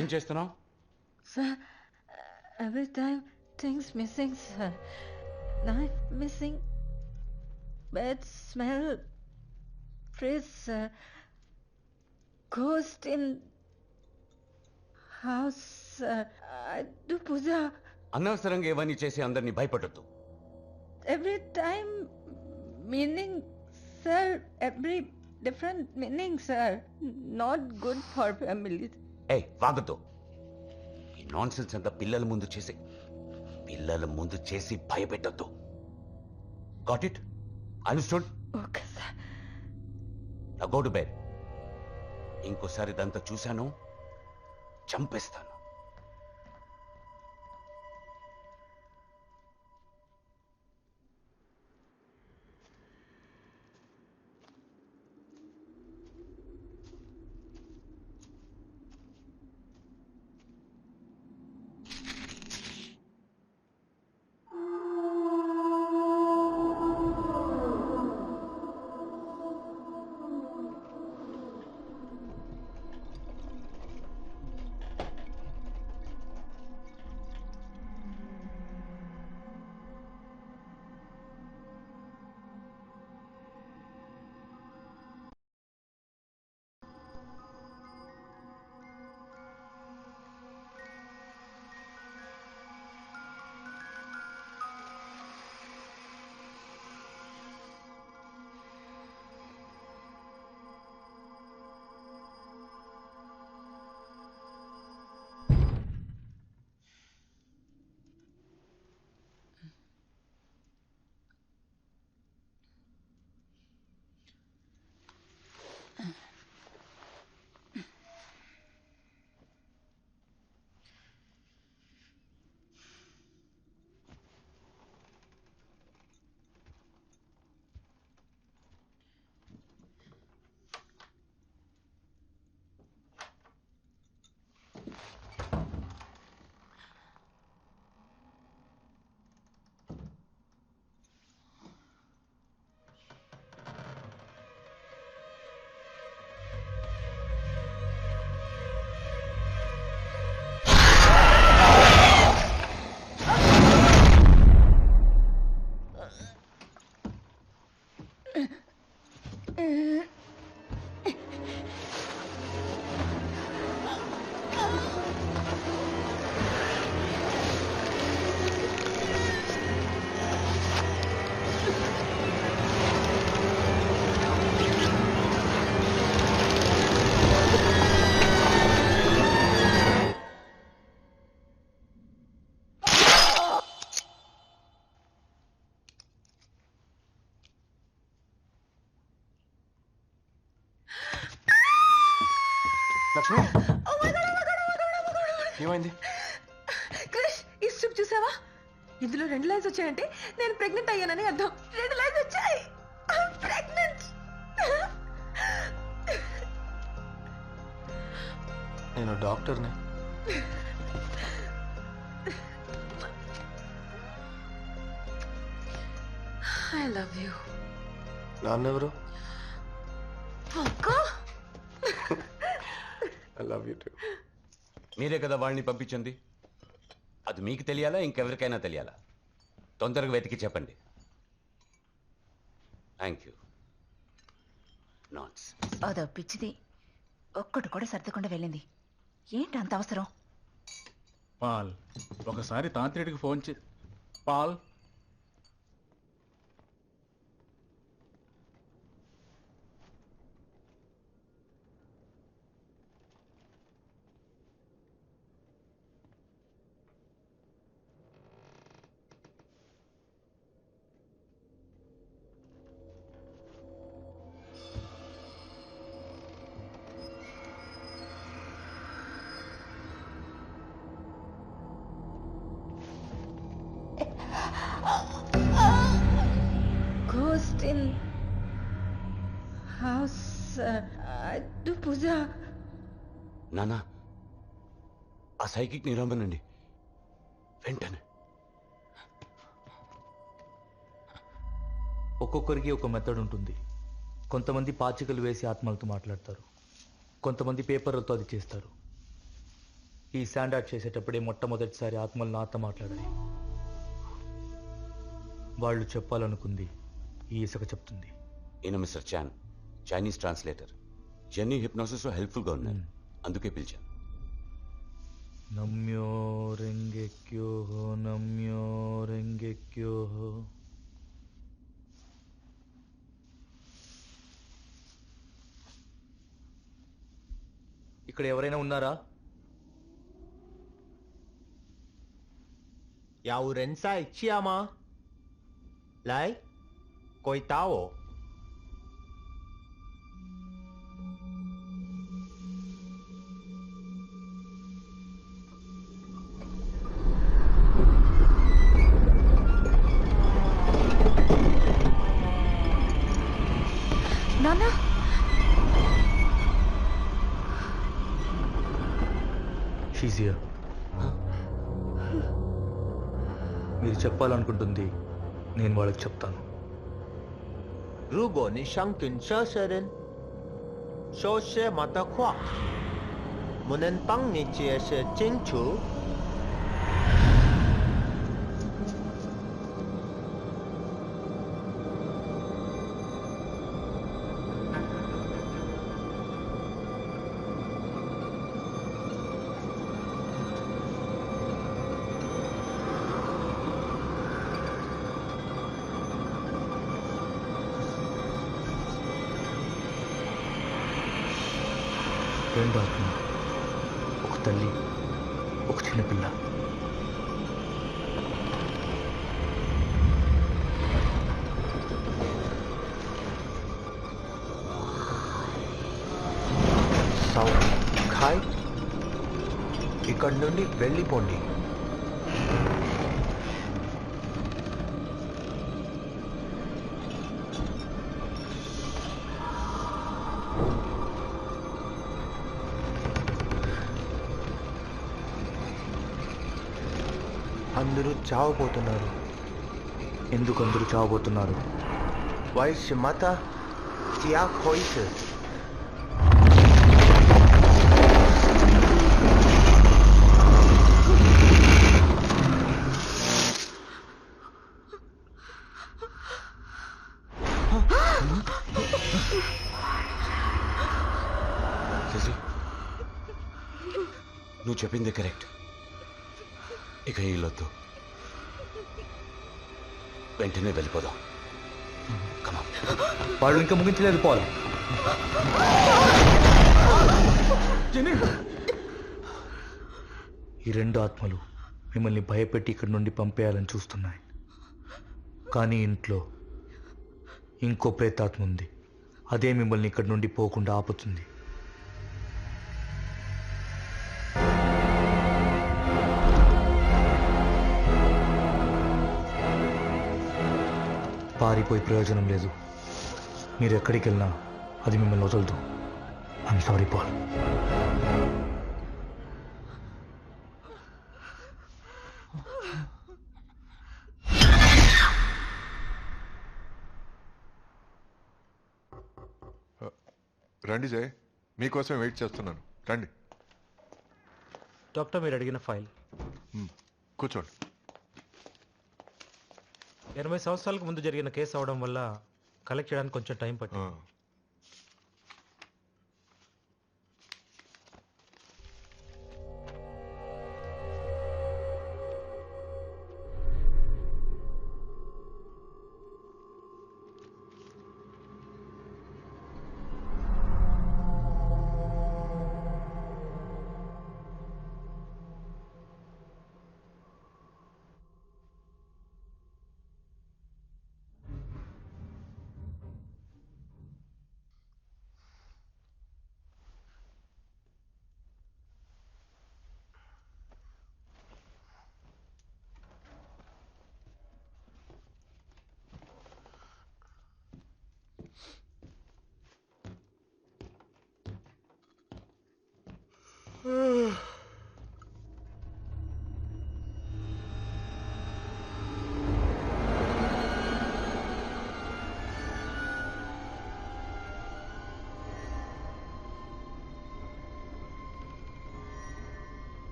ఏం చేస్తున్నావు? Sir, every time things missing, sir. Knife missing, bad smell, fridge, sir. Ghost in house, sir. I do puja. అనవసరంగా ఇవన్నీ చేసి అందరినీ భయపడద్దు. Every time meaning, sir. Every different meaning, sir. Not good for families. ఏయ్, వాగద్దు. ఈ nonsense అంతా పిల్లల ముందు చేసి భయపెట్టద్దు. Got it? Understood? Okay, sir. నా గో టు బెడ్. ఇంకోసారి ఇదంతా చూశాను, చంపేస్తాను. లక్ష్మి ఏమైంది? క్రిష్, ఈ స్ట్రిప్ చూసావా? ఇందులో 2 లైన్స్ వచ్చాయంటే నేను ప్రెగ్నెంట్ అయ్యానని అర్థం. 2 లైన్స్ వచ్చాయి. ప్రెగ్నెంట్. నేను డాక్టర్ని. I love you. నాన్నెవరు? అక్క. I love you too. మీరే కదా వాళ్ళని పంపించింది. అది మీకు తెలియాలా ఇంకెవరికైనా తెలియాలా? తొందరగా వెతికి చెప్పండి. Thank you. నాట్స్ అదో పిచ్చిది, ఒక్కటి కూడా సర్దకుండా వెళ్ళింది. ఏంటి అంత అవసరం? పాల్, ఒకసారి తాంత్రిడికి phone Paul. Ghost in house. Do puja. నానా, ఆ సైకిక్ నిరమ్మనండి వెంటనే. ఒక్కొక్కరికి ఒక మెథడ్ ఉంటుంది. కొంతమంది పాచికలు వేసి ఆత్మలతో మాట్లాడతారు, కొంతమంది పేపర్లతో అది చేస్తారు. ఈ స్టాండర్డ్ చేసేటప్పుడే మొట్టమొదటిసారి ఆత్మలు నాతో మాట్లాడాయి. వాళ్ళు చెప్పాలనుకుంది ఈ ఇసుక చెప్తుంది. ఈయన మిస్టర్ చాన్, చైనీస్ ట్రాన్స్లేటర్. జెన్నీ హిప్నోసిస్ లో హెల్ప్ఫుల్గా ఉన్నారు, అందుకే పిలిచాను. నమ్యో రెంగెక్యో నమ్యో రెంగెక్యో. ఇక్కడ ఎవరైనా ఉన్నారా? 有人在家吗？来，回答我。నాన్న, She's here. మీరు చెప్పాలనుకుంటుంది నేను వాళ్ళకి చెప్తాను. 如果你想跟这些人说什么的话，我能帮你解释清楚。రెండు ఆత్మ, ఒక తల్లి, ఒక చిన్నపిల్ల. సౌండ్ ఖాయ్, ఇక్కడి నుండి వెళ్ళిపోండి. అందరూ చావబోతున్నారు. ఎందుకు అందరూ చావబోతున్నారు? 为什么的？这样回事。శశి, నువ్వు చెప్పింది కరెక్ట్. ఇక ఇల్లొద్దు, వెంటనే వెళ్ళిపోదాం. వాళ్ళు ఇంకా ముగించలేదు పాల్. ఈ రెండు ఆత్మలు మిమ్మల్ని భయపెట్టి ఇక్కడి నుండి పంపేయాలని చూస్తున్నాయి. కానీ ఇంట్లో ఇంకో ప్రేతాత్మ ఉంది. అదే మిమ్మల్ని ఇక్కడి నుండి పోకుండా ఆపుతుంది. పారిపోయి ప్రయోజనం లేదు. మీరు ఎక్కడికి వెళ్ళినా అది మిమ్మల్ని వదలదు. I'm sorry Paul. రండి జయ్, మీకోసం వెయిట్ చేస్తున్నాను. రండి. డాక్టర్, మీరు అడిగిన ఫైల్. కూర్చోండి. 80 సంవత్సరాలకు ముందు జరిగిన కేసు అవడం వల్ల కలెక్ట్ చేయడానికి కొంచెం టైం పట్టింది.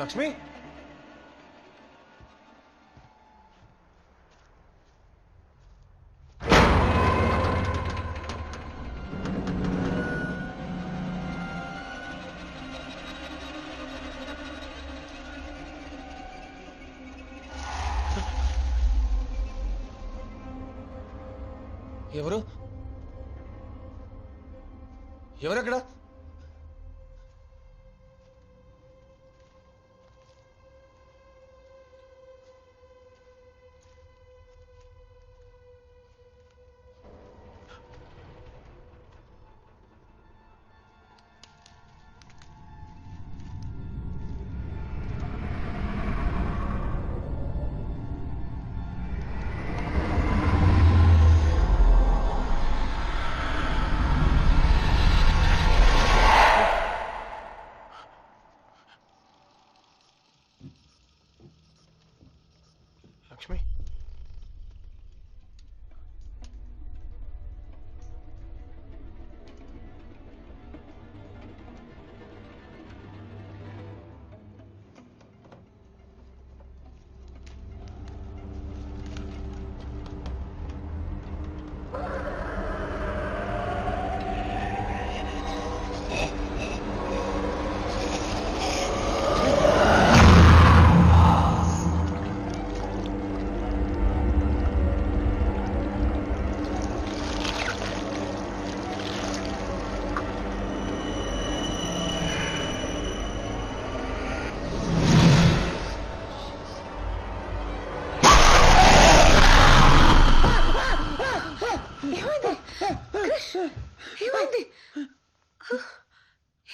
లక్ష్మి, ఎవరు ఎవరక్కడ? లక్ష్మి,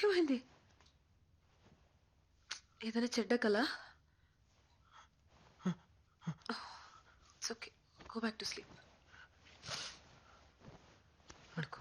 ఏమైంది? ఏదైనా చెడ్డ కల? It's okay, go back to sleep. పడుకో.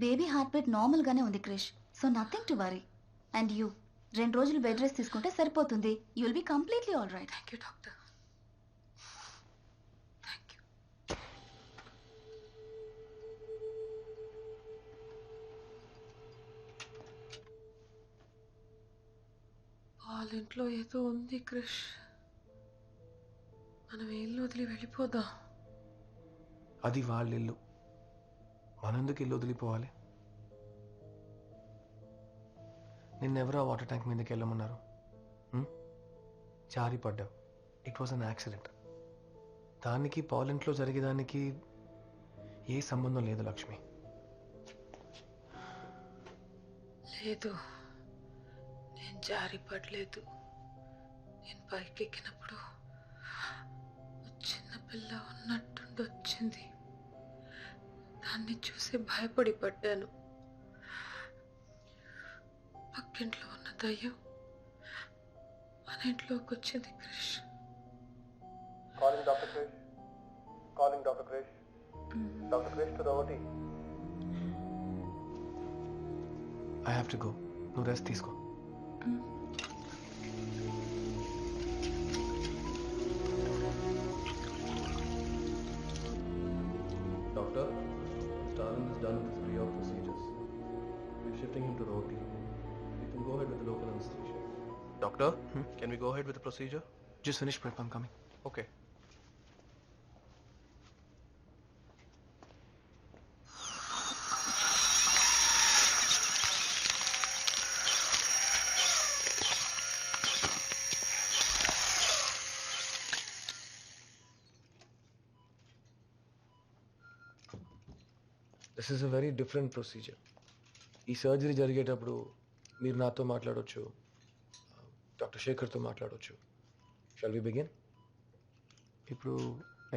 బేబీ హార్ట్ బీట్ నార్మల్ గానే ఉంది Krish, so nothing to worry. And you 2 రోజులు బెడ్ రెస్ట్ తీసుకుంటే సరిపోతుంది. You will be completely all right. Thank you doctor. వాళ్ళ ఇంట్లో ఏదో ఉంది క్రిష్. మనం ఇల్లు వదిలి వెళ్ళిపోదాం. అది వాళ్ళ ఇల్లు, మనందుకు ఇల్లు వదిలిపోవాలి? నిన్నెవరో వాటర్ ట్యాంక్ మీదకి వెళ్ళమన్నారు, జారి పడ్డావు. It was an accident. దానికి పాల్ ఇంట్లో జరిగేదానికి ఏ సంబంధం లేదు లక్ష్మి. లేదు, నేను జారి పడలేదు. నేను పైకెక్కినప్పుడు చిన్నపిల్ల ఉన్నట్టుండి వచ్చింది. దాన్ని చూసి భయపడి పడ్డాను. పక్కింట్లో ఉన్న దయ్యం మన ఇంట్లోకి వచ్చింది Krish. Calling doctor Krish, calling doctor Krish, doctor Krish to the OT. I have to go. నువ్వు రెస్ట్ తీసుకో. Doctor, Starling is done with his pre-op procedures. We're shifting him to the OT. We can go ahead with the local anesthesia. Doctor, can we go ahead with the procedure? Just finish prep, I'm coming. Okay. This is a very different procedure. ఈ surgery జరిగేటప్పుడు మీరు నాతో మాట్లాడవచ్చు, doctor శేఖర్తో మాట్లాడవచ్చు. Shall we begin? ఇప్పుడు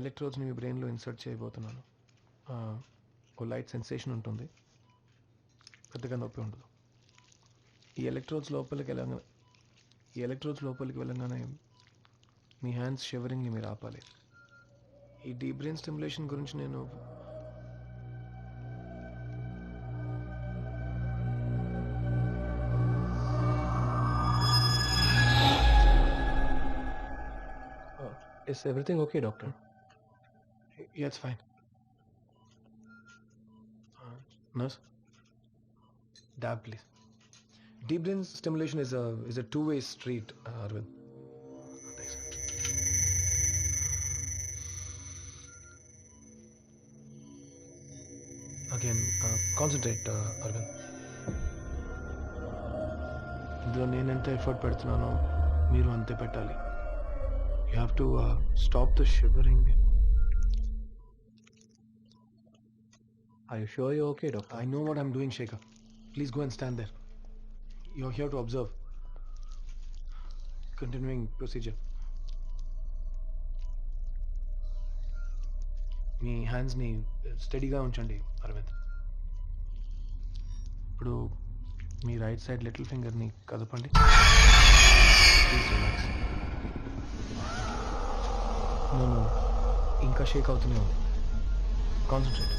ఎలక్ట్రోడ్స్ని మీ బ్రెయిన్లో ఇన్సర్ట్ చేయబోతున్నాను. ఓ లైట్ సెన్సేషన్ ఉంటుంది, పెద్దగా నొప్పి ఉండదు. ఈ ఎలక్ట్రోడ్స్ లోపలికి వెళ్ళగానే మీ హ్యాండ్స్ షివరింగ్ని మీరు ఆపాలి. ఈ డీప్ బ్రెయిన్ స్టిమ్యులేషన్ గురించి నేను Is everything okay, doctor? Yeah, it's fine. Nurse, dab, please. Deep brain stimulation is a two-way street, Arvind. Thanks. Again, concentrate, Arvind. ఇందులో నేను ఎంత ఎఫర్ట్ పెడుతున్నానో మీరు అంతే పెట్టాలి. You have to stop the shivering. Are you sure you're okay, doctor? I know what I'm doing, Shekhar. Please go and stand there. You're here to observe. Continuing procedure. మీ హ్యాండ్స్ని స్టడీగా ఉంచండి అరవింద్. ఇప్పుడు మీ రైట్ సైడ్ లిటిల్ ఫింగర్ని కదపండి. Please relax. నేను ఇంకా షేక్ అవుతూనే ఉంది. కాన్సన్ట్రేట్.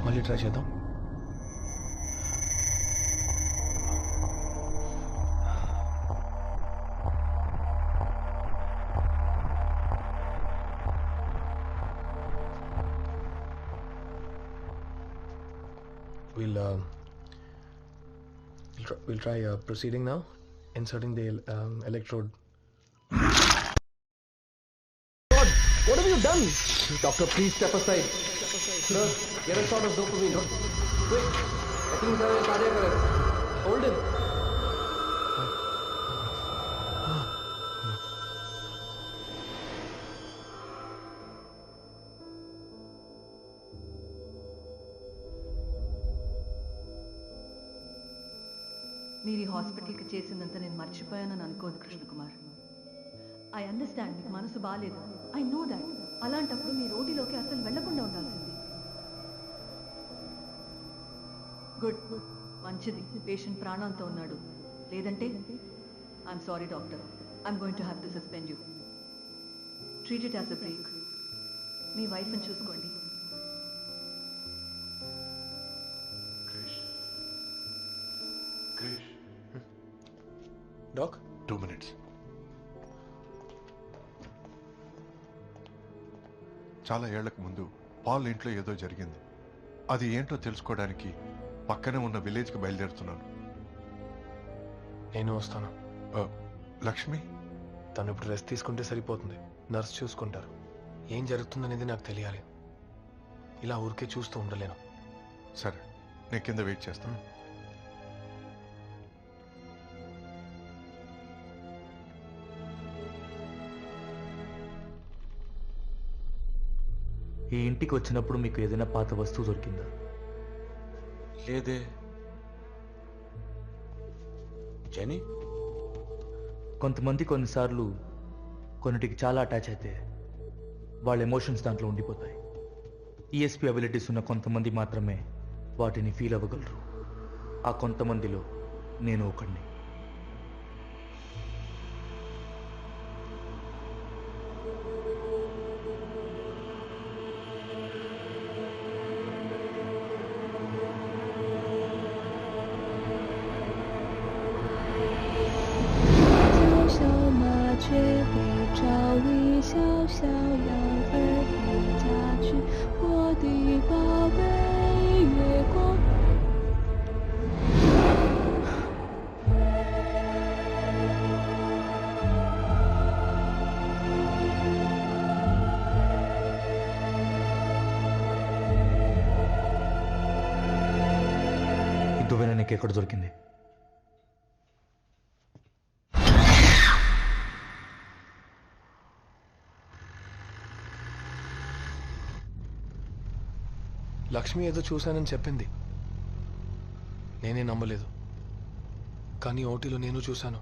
మళ్ళీ ట్రై చేద్దాం. We'll try proceeding now, inserting the electrode. What have you done? Doctor, please step aside. Sir, get a shot of dopamine. Quick. I think he's having a cardiac arrest. Hold him. మీరు ఈ హాస్పిటల్కి చేసిందంతా నేను మర్చిపోయానని అనుకోదు Krishna Kumar. I understand, మీకు మనసు బాగాలేదు. I know that. అలాంటప్పుడు మీ రోడ్డులోకి అసలు వెళ్లకుండా ఉండాల్సింది. గుడ్, మంచిది. పేషెంట్ ప్రాణాలతో ఉన్నాడు. లేదంటే I'm sorry doctor, I'm going to have to suspend you. Treat it as a break. మీ వైఫ్ని చూసుకోండి. Krish doc 2 minutes. చాలా ఏళ్లకు ముందు పాల్ ఇంట్లో ఏదో జరిగింది. అది ఏంటో తెలుసుకోవడానికి పక్కనే ఉన్న విలేజ్కి బయలుదేరుతున్నాను. నేను వస్తాను. లక్ష్మి తను ఇప్పుడు రెస్ట్ తీసుకుంటే సరిపోతుంది. నర్స్ చూసుకుంటారు. ఏం జరుగుతుందనేది నాకు తెలియాలి. ఇలా ఊరికే చూస్తూ ఉండలేను. సరే, నేను కింద వెయిట్ చేస్తాను. ఈ ఇంటికి వచ్చినప్పుడు మీకు ఏదైనా పాత వస్తువు దొరికిందా? లేదే. జెనీ, కొంతమంది కొన్నిసార్లు కొన్నిటికి చాలా అటాచ్ అయితే వాళ్ళ ఎమోషన్స్ దాంట్లో ఉండిపోతాయి. ఈఎస్పీ అబిలిటీస్ ఉన్న కొంతమంది మాత్రమే వాటిని ఫీల్ అవ్వగలరు. ఆ కొంతమందిలో నేను ఒకడిని. దువ్వెన నీకు ఎక్కడ దొరికింది? లక్ష్మి ఏదో చూశానని చెప్పింది. నేనే నమ్మలేదు. కానీ ఓటీలో నేను చూశాను.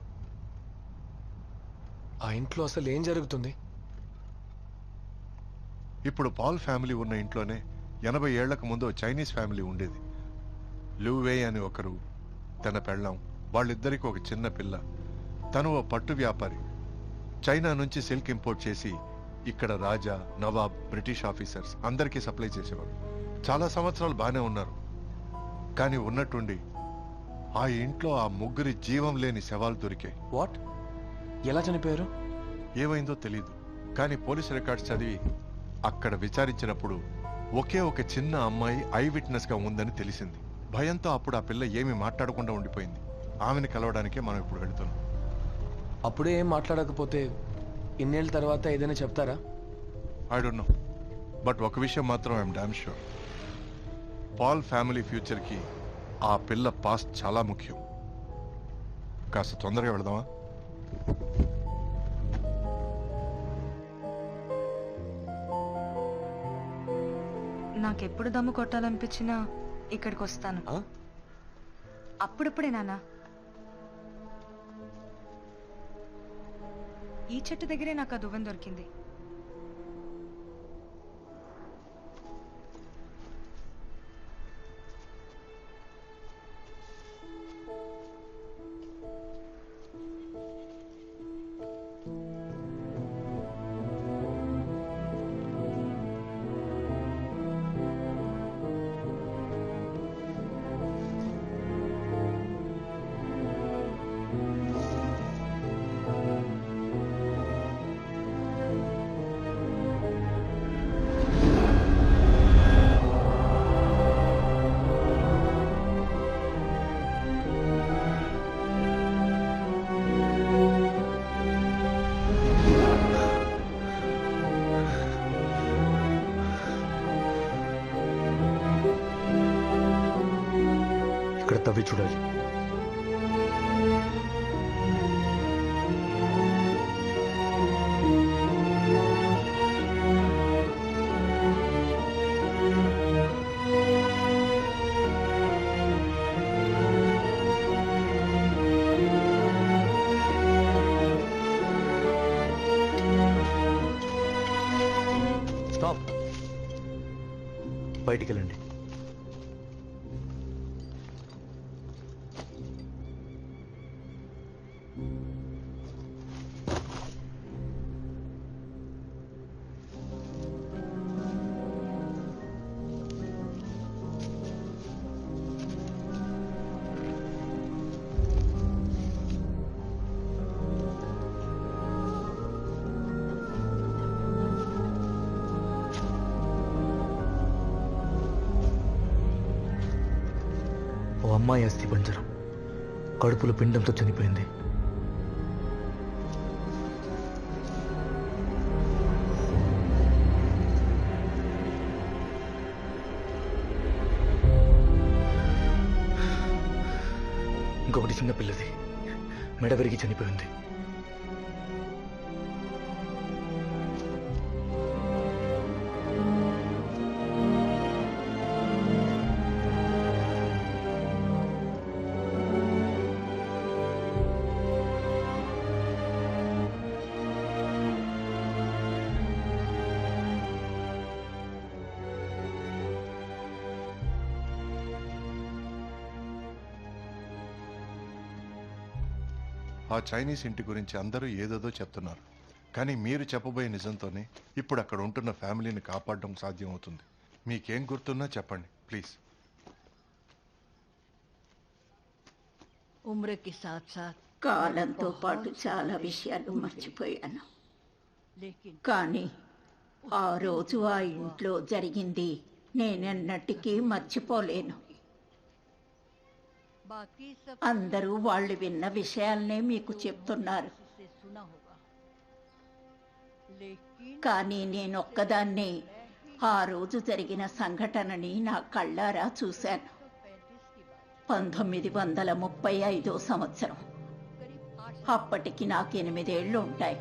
ఆ ఇంట్లో అసలు ఏం జరుగుతుంది? ఇప్పుడు పాల్ ఫ్యామిలీ ఉన్న ఇంట్లోనే 80 ఏళ్లకు ముందు చైనీస్ ఫ్యామిలీ ఉండేది. లూవే అని ఒకరు, తన పెళ్ళాం, వాళ్ళిద్దరికి ఒక చిన్న పిల్ల. తను ఓ పట్టు వ్యాపారి. చైనా నుంచి సిల్క్ ఇంపోర్ట్ చేసి ఇక్కడ రాజా, నవాబ్, బ్రిటిష్ ఆఫీసర్స్ అందరికీ సప్లై చేసేవారు. చాలా సంవత్సరాలు బాగానే ఉన్నారు. కానీ ఉన్నట్టుండి ఆ ఇంట్లో ఆ ముగ్గురి జీవం లేని శవాలు దొరికాయి. వాట్? ఎలా చనిపోయారు? ఏమైందో తెలీదు. కానీ పోలీస్ రికార్డ్స్ చదివి అక్కడ విచారించినప్పుడు ఒకే ఒక చిన్న అమ్మాయి ఐ విట్నెస్ గా ఉందని తెలిసింది. భయంతో అప్పుడు ఆ పిల్ల ఏమీ మాట్లాడకుండా ఉండిపోయింది. ఆమెను కలవడానికే మనం ఇప్పుడు వెళుతున్నాం. అప్పుడే ఏం మాట్లాడకపోతే ఇన్నేళ్ళ తర్వాత ఏదైనా చెప్తారా? ఐ డోంట్ నో, బట్ ఒక విషయం మాత్రం I'm damn sure. Paul family ఫ్యూచర్కి ఆ పిల్ల పాస్ట్ చాలా ముఖ్యం. కాస్త తొందరగా వెళదామా? నాకెప్పుడు దమ్ము కొట్టాలనిపించినా ఇక్కడికి వస్తాను. అప్పుడప్పుడే నాన్న. ఈ చెట్టు దగ్గరే నాకు ఆ దువ్వెన దొరికింది. ఇక్కడ తవ్వి చూడాలి. స్టాప్. బయటికి వెళ్ళండి. అమ్మాయి అస్థి పంజరం కడుపులో పిండంతో చనిపోయింది. ఇంకొకటి చిన్న పిల్లది మెడ విరిగి చనిపోయింది. ఆ చైనీస్ ఇంటి గురించి అందరూ ఏదేదో చెప్తున్నారు, కానీ మీరు చెప్పబోయే నిజంతోనే ఇప్పుడు అక్కడ ఉంటున్న ఫ్యామిలీని కాపాడడం సాధ్యం అవుతుంది. మీకేం గుర్తున్నా చెప్పండి ప్లీజ్. ఉమ్రకి సాత్ సాత్ కాలంతో పాటు చాలా విషయాలు మర్చిపోయాను, కానీ ఆ రోజు ఆ ఇంట్లో జరిగింది నేనెన్నటికీ మర్చిపోలేను. అందరూ వాళ్ళు విన్న విషయాలనే మీకు చెప్తున్నారు, కానీ నేనొక్కదాన్నే ఆ రోజు జరిగిన సంఘటనని నా కళ్ళారా చూశాను. 1935 సంవత్సరం. అప్పటికి నాకు 8 ఏళ్ళు ఉంటాయి.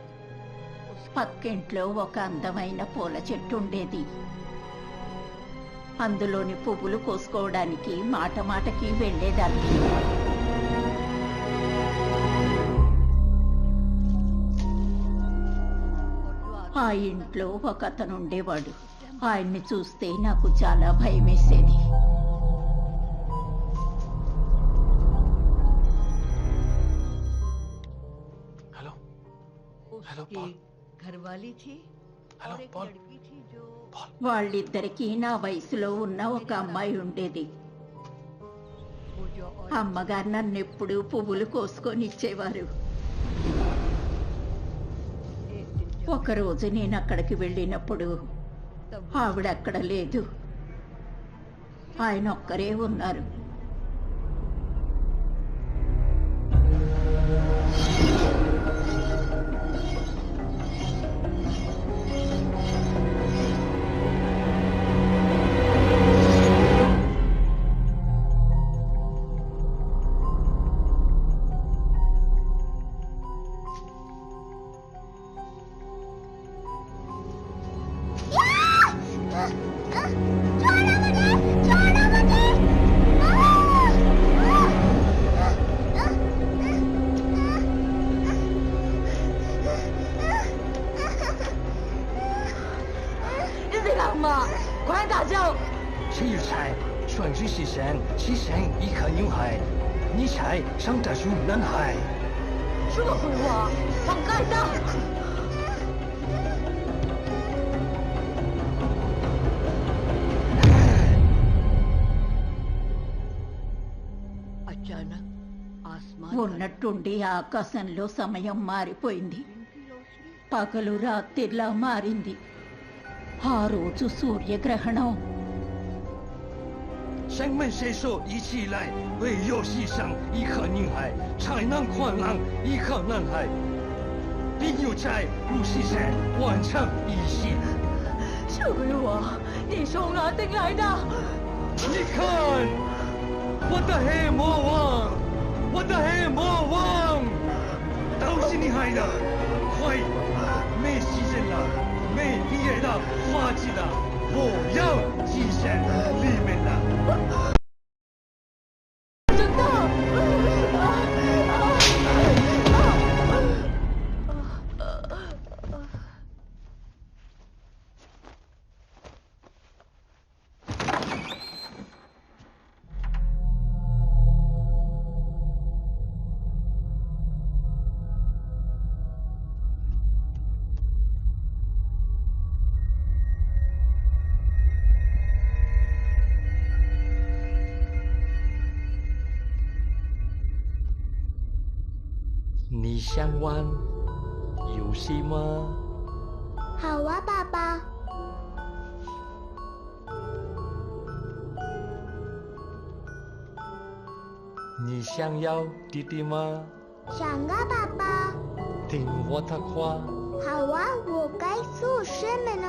పక్కింట్లో ఒక అందమైన పూల చెట్టు ఉండేది. అందులోని పువ్వులు కోసుకోవడానికి మాట మాటకి వెళ్ళేదాన్ని. ఆ ఇంట్లో ఒక అతను ఉండేవాడు. ఆయన్ని చూస్తే నాకు చాలా భయం వేసేది. घरवाली थी और एक लड़की थी जो వాళ్ళిద్దరికీ నా వయసులో ఉన్న ఒక అమ్మాయి ఉండేది. అమ్మగారు నన్ను ఎప్పుడూ పువ్వులు కోసుకొని ఇచ్చేవారు. ఒకరోజు నేను అక్కడికి వెళ్ళినప్పుడు ఆవిడ అక్కడ లేదు. ఆయన ఒక్కరే ఉన్నారు. ఉన్నట్టుండి ఆకాశంలో సమయం మారిపోయింది. పగలు రాత్రిలా మారింది. ఆ రోజు సూర్యగ్రహణం. 生命谁说一起来为游戏上一颗女孩才能宽浪一颗男孩并有在入戏山完成一戏救回我你从哪里来的你看我的黑魔王我的黑魔王都是你害的快没时间了没毕业的花季了我要跻身里面了。真的！你想玩游戏吗？好啊，爸爸。想要弟弟吗？想啊，爸爸。听我的话。好啊，我该做什么呢？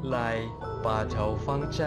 来，把头放这。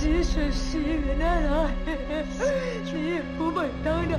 即使是原来，你也不会当着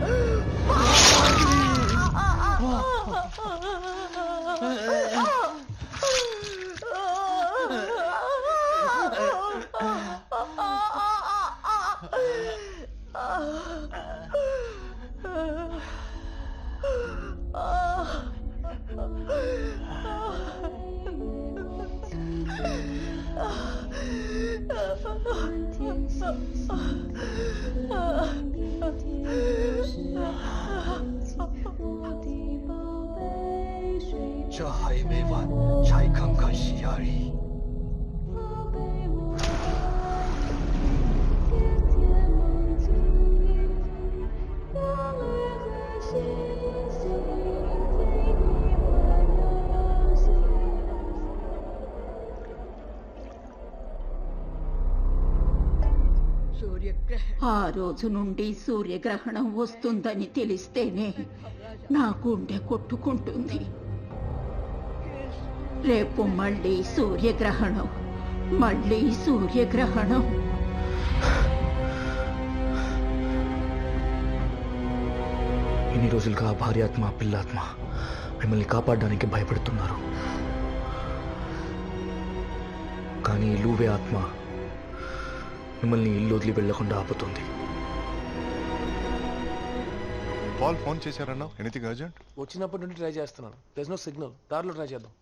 这还没完，才刚开始而已。ఆ రోజు నుండి సూర్యగ్రహణం వస్తుందని తెలిస్తేనే నా గుండె కొట్టుకుంటుంది. రేపు మళ్ళీ సూర్యగ్రహణం, మళ్ళీ సూర్యగ్రహణం. ఇన్ని రోజులుగా భార్యాత్మ పిల్లాత్మ మిమ్మల్ని కాపాడడానికి భయపడుతున్నారు. కానీ లూవే ఆత్మ మిమ్మల్ని ఇల్లు వదిలి వెళ్లకుండా ఆపుతుంది. పాల్ ఫోన్ చేశారన్నా? Anything urgent? వచ్చినప్పటి నుండి ట్రై చేస్తున్నాను. There is no signal. దారిలో ట్రై చేద్దాం.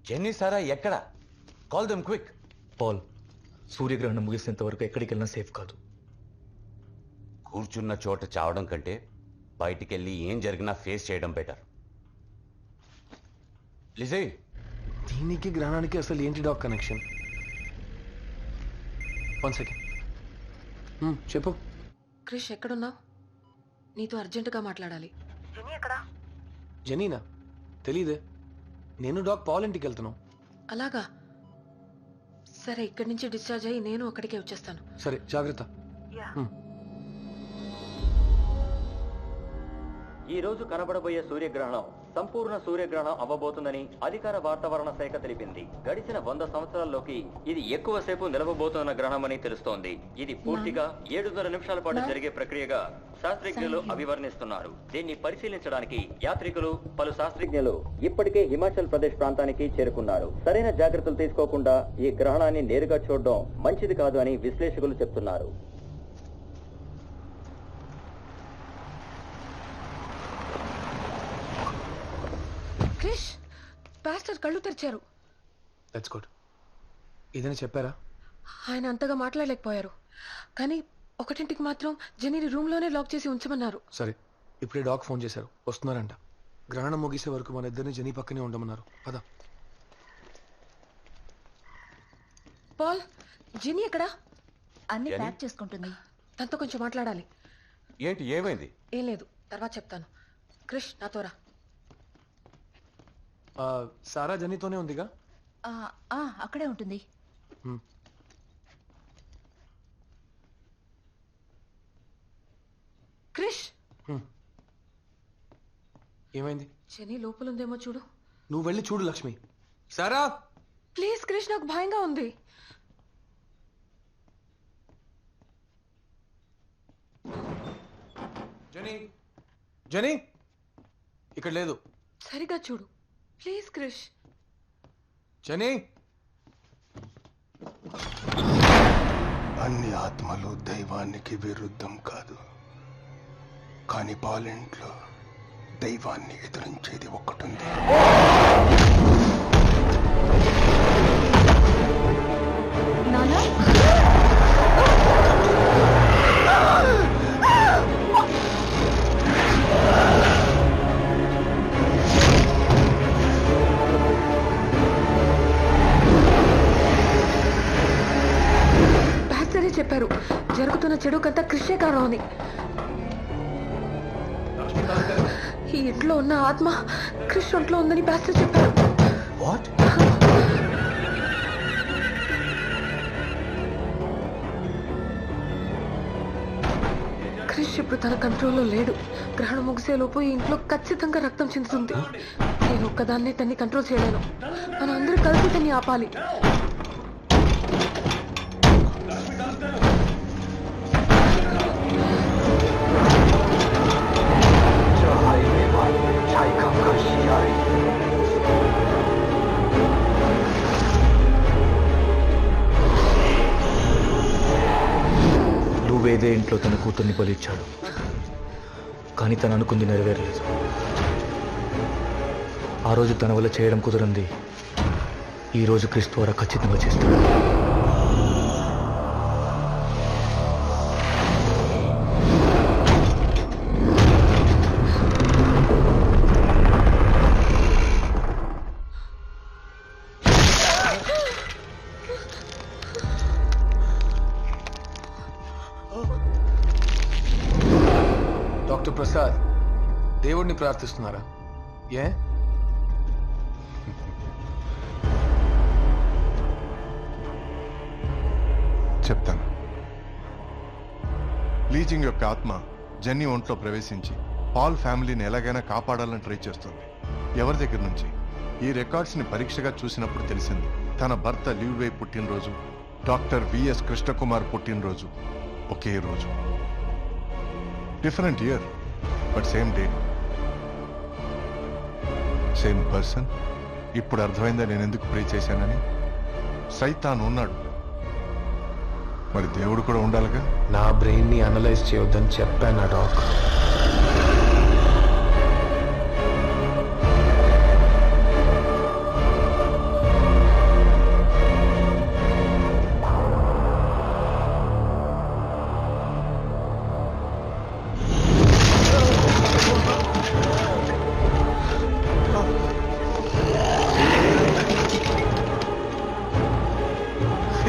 జెన్నీ సారా ఎక్కడ? Call them quick. పాల్, సూర్యగ్రహణం ముగిసేంత వరకు ఎక్కడికి వెళ్ళినా సేఫ్ కాదు. కూర్చున్న చోట చావడం కంటే బయటికెళ్ళి ఏం జరిగినా ఫేస్ చేయడం బెటర్. లిజే, దీనికి గ్రహణానికి అసలు ఏంటి డాక్ కనెక్షన్? 1 సెకండ్. చెప్పు. క్రిష్ ఎక్కడున్నావు? నీతో అర్జెంటుగా మాట్లాడాలి. జెనీనా? తెలీదే. నేను డాక్ పాల్ ఇంటికి వెళ్తున్నాం. అలాగా? సరే, ఇక్కడి నుంచి డిశ్చార్జ్ అయ్యి నేను అక్కడికే వచ్చేస్తాను. సరే, జాగ్రత్త. ఈ రోజు కనబడబోయే సూర్యగ్రహణం సంపూర్ణ సూర్యగ్రహణం అవ్వబోతుందని అధికార వాతావరణ శాఖ తెలిపింది. గడిచిన 100 సంవత్సరాల్లోకి ఇది ఎక్కువసేపు నిలవబోతున్న గ్రహణమని తెలుస్తోంది. ఇది పూర్తిగా 7.5 నిమిషాల పాటు జరిగే ప్రక్రియగా శాస్త్రజ్ఞులు అభివర్ణిస్తున్నారు. దీన్ని పరిశీలించడానికి యాత్రికులు, పలు శాస్త్రజ్ఞులు ఇప్పటికే హిమాచల్ ప్రదేశ్ ప్రాంతానికి చేరుకున్నారు. సరైన జాగ్రత్తలు తీసుకోకుండా ఈ గ్రహణాన్ని నేరుగా చూడడం మంచిది కాదు అని విశ్లేషకులు చెప్తున్నారు. క్రిష్, పాస్టర్ కళ్ళు తెరిచారు. That's good. ఏదైనా చెప్పారా? ఆయన అంతగా మాట్లాడలేకపోయారు, కానీ 1ంటికి మాత్రం జెనీని రూమ్లోనే లాక్ చేసి ఉంచమన్నారు. సరే, ఇప్పుడే డాక్ ఫోన్ చేశారు, వస్తున్నారంట. గ్రహణం ముగిసే వరకు మన ఇద్దరిని జెనీ పక్కనే ఉండమన్నారు. పద. పాల్, జెనీ ఎక్కడా? అన్ని ప్యాక్ చేసుకుంటుంది. తనతో కొంచెం మాట్లాడాలి. ఏంటి, ఏమైంది? ఏం లేదు, తర్వాత చెప్తాను. క్రిష్, నాతో రా. సారా జెనీతోనే ఉందిగా? అక్కడే ఉంటుంది. క్రిష్, ఏమైంది? జెనీ లోపల ఉందేమో చూడు. నువ్వు వెళ్ళి చూడు లక్ష్మి. సారా, ప్లీజ్ క్రిష్, నాకు భయంగా ఉంది. జెనీ, జెనీ ఇక్కడ లేదు. సరిగా చూడు ప్లీజ్ క్రిష్. జెనీ, అన్ని ఆత్మలు దైవానికి విరుద్ధం కాదు, కానీ పాలెంట్లో దైవాన్ని ఎదురించేది ఒక్కటుంది. చెప్పారు, జరుగుతున్న చెడుకంతా క్రిషే కారణం అని. ఈ ఇంట్లో ఉన్న ఆత్మ క్రిష్ ఒంట్లో ఉందని పాస్టర్ చెప్పారు. క్రిష్ ఇప్పుడు తన కంట్రోల్లో లేడు. గ్రహణం ముగిసేలోపు ఈ ఇంట్లో ఖచ్చితంగా రక్తం చెందుతుంది. నేను ఒక్కదాన్నే తన్ని కంట్రోల్ చేయలేను. మనం అందరూ కలిసి తన్ని ఆపాలి. నువ్వేదే ఇంట్లో తన కూతుర్ని బలిచ్చాడు, కానీ తను అనుకుంది నెరవేరలేదు. ఆ రోజు తన వల్ల చేయడం కుదరంది ఈ రోజు క్రిష్ ద్వారా ఖచ్చితంగా చేస్తాడు. డాక్టర్ ప్రసాద్, దేవుడిని ప్రార్థిస్తున్నారా? ఏ? చెప్తాను. లీజింగ్ యొక్క ఆత్మ జెన్నీ ఒంట్లో ప్రవేశించి పాల్ ఫ్యామిలీని ఎలాగైనా కాపాడాలని ట్రై చేస్తుంది. ఎవరి దగ్గర నుంచి? ఈ రికార్డ్స్ని పరీక్షగా చూసినప్పుడు తెలిసింది తన భర్త లివ్వే పుట్టినరోజు, డాక్టర్ విఎస్ కృష్ణకుమార్ పుట్టినరోజు ఒకే రోజు. Different year but same day, same person. ఇప్పుడు అర్థమైందా నేను ఎందుకు ప్రే చేశానని? సైతాన్ ఉన్నాడు, మరి దేవుడు కూడా ఉండాలిగా. నా బ్రెయిన్ని అనలైజ్ చేయొద్దని చెప్పాను డాక్.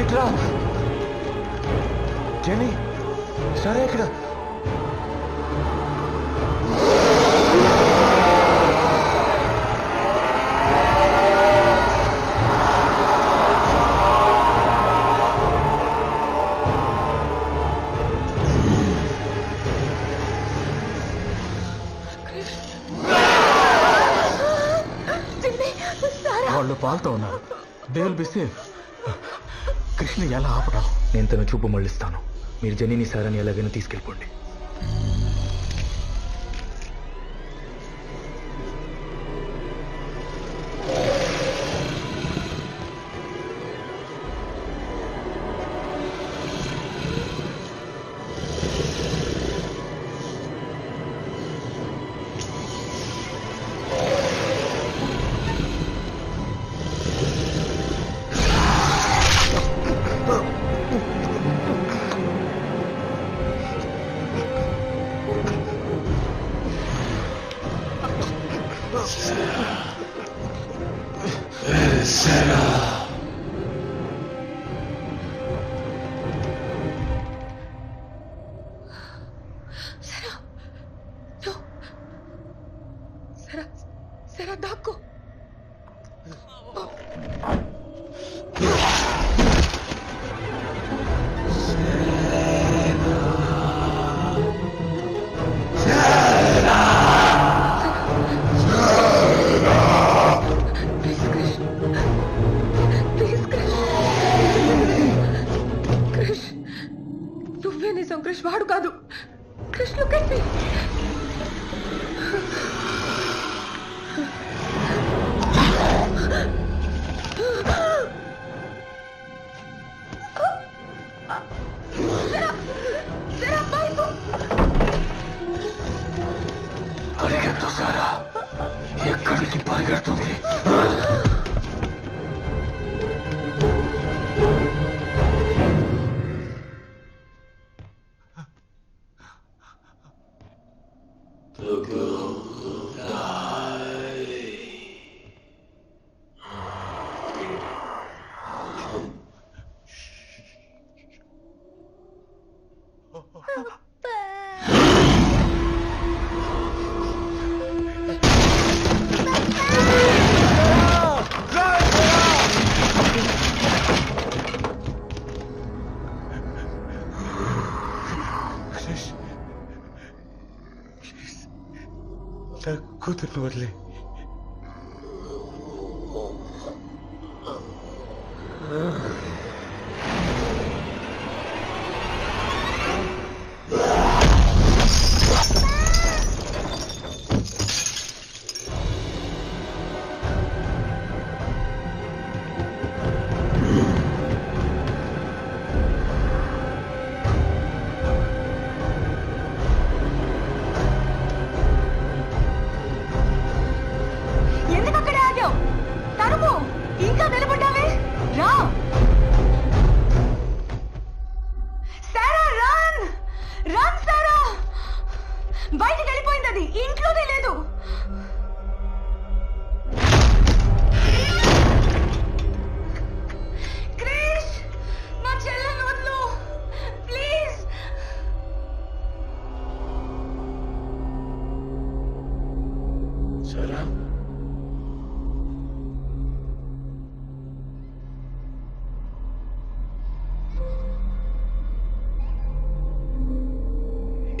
ఇట్లా జెనీ, సరే ఇక్కడ వాళ్ళు పాల్తో ఉన్నారు. They will be safe. Krishna ఎలా ఆపడం? నేను తన చూపు మళ్ళిస్తాను. మీరు జెన్నీని సారాన్ని ఎలాగైనా తీసుకెళ్ళిపోండి. Sarah, दाको. నువ్వే నిజం క్రిష్, వాడు కాదు. Krish look at me. పరిగెత్తు సారా, ఎక్కడికి పరిగెడుతుంది? కూతుర్ని వదిలే. ఇంకా నిలబడ్డావే? రా సారా, రన్ రన్ సారా. బయటికి వెళ్ళిపోయింది, అది ఇంట్లోనే లేదు. క్రిష్, నా చెల్లెలు వదిలు ప్లీజ్. సారా,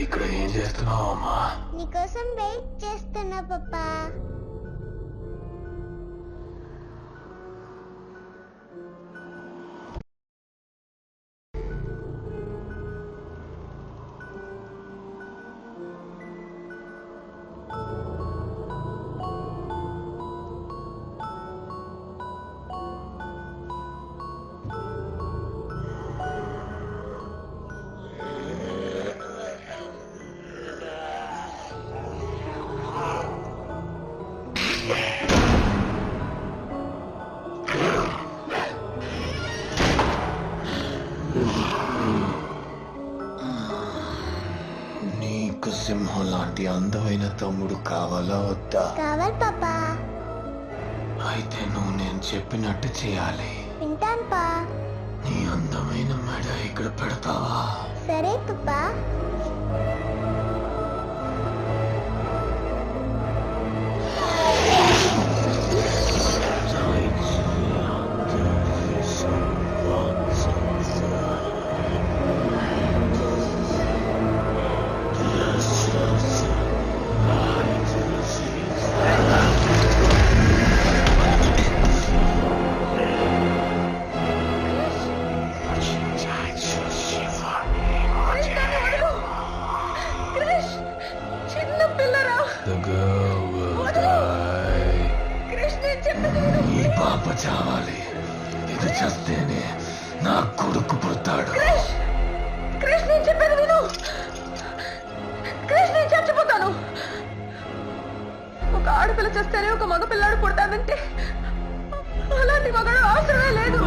ఇక్కడ ఏం చేస్తున్నావు అమ్మా? నీకోసం వెయిట్ చేస్తున్నా పాపా. నీకు సింహం లాంటి అందమైన తమ్ముడు కావాలా వద్దా? కావాలి పాపా. అయితే నువ్వు నేను చెప్పినట్టు చేయాలి. వింటాను పా. నీ అందమైన మెడ ఇక్కడ పెడతావా? సరే పప్పా. ఈ పాప చావాలి. ఇది చేస్తేనే నా కొడుకు పుడతాడు. క్రిష్, నేను చెప్పేది విను. క్రిష్, నేను చచ్చిపోతాను. ఒక ఆడపిల్ల చేస్తేనే ఒక మగపిల్లాడు పుడతానంటే అలాంటి మగాడు అవసరమే లేదు.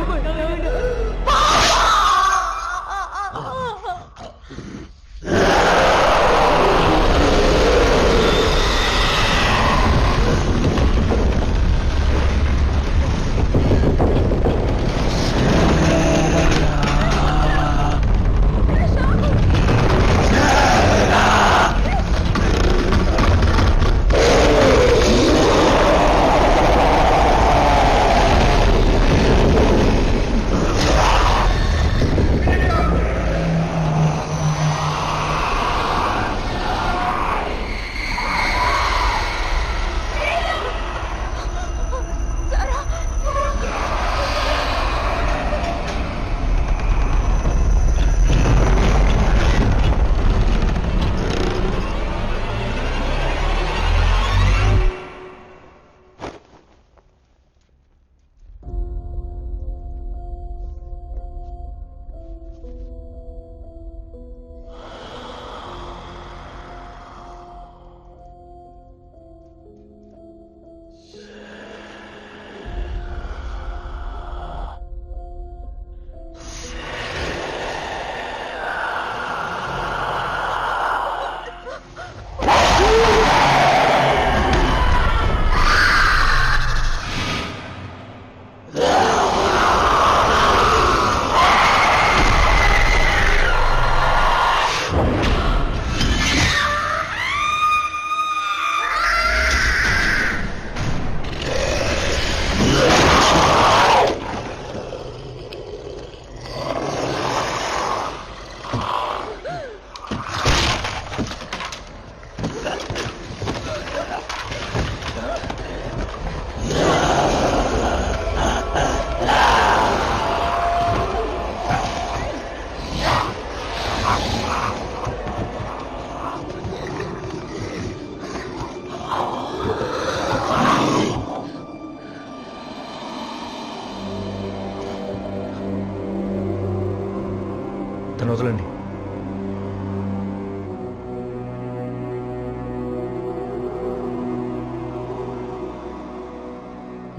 తను వదలండి.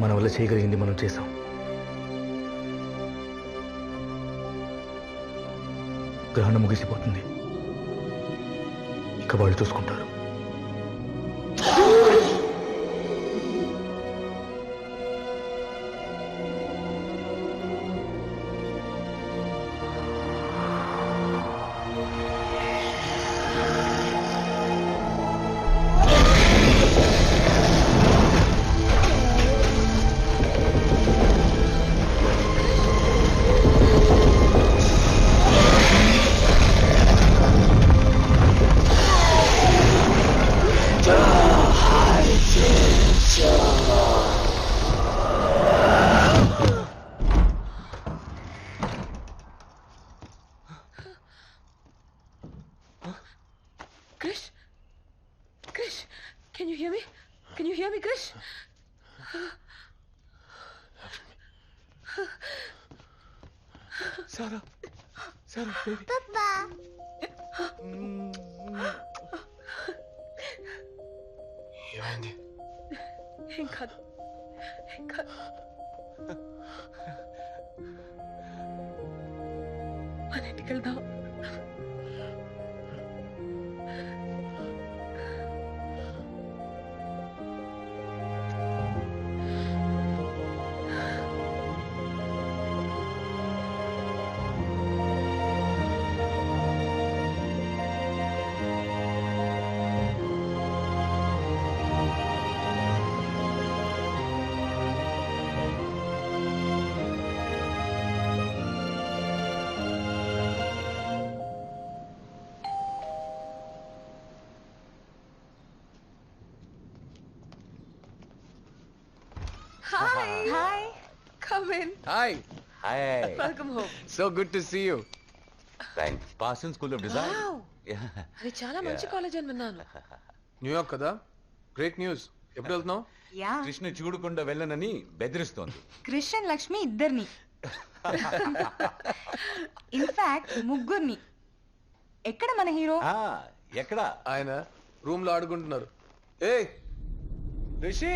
మన వల్ల చేయగలిగింది మనం చేసాం. గ్రహణం ముగిసిపోతుంది. ఇక వాళ్ళు చూసుకుంటారు. Krish? Krish, can you hear me? Can you hear me, Krish? Sarah, baby. Papa. ఏమైంది? ఏం కాదు. మన ఇంటికి వెళ్దాం. Hi. Come in. Hi. Welcome home. So good to see you. Thanks. Parsons School of Design. Wow. అది చాలా మంచి college అని విన్నాను. న్యూయార్క్ కదా? Great news. ఎప్పుడు వెళ్తున్నావు? యా, కృష్ణ చూడకుండా వెళ్ళనని బెదిరిస్తోంది. క్రిష్ అండ్ లక్ష్మి ఇద్దరిని, ఇన్ఫాక్ట్ ముగ్గురిని. ఎక్కడ మన హీరో? ఎక్కడ? ఆయన రూమ్ లో ఆడుకుంటున్నారు. ఏ రిషి,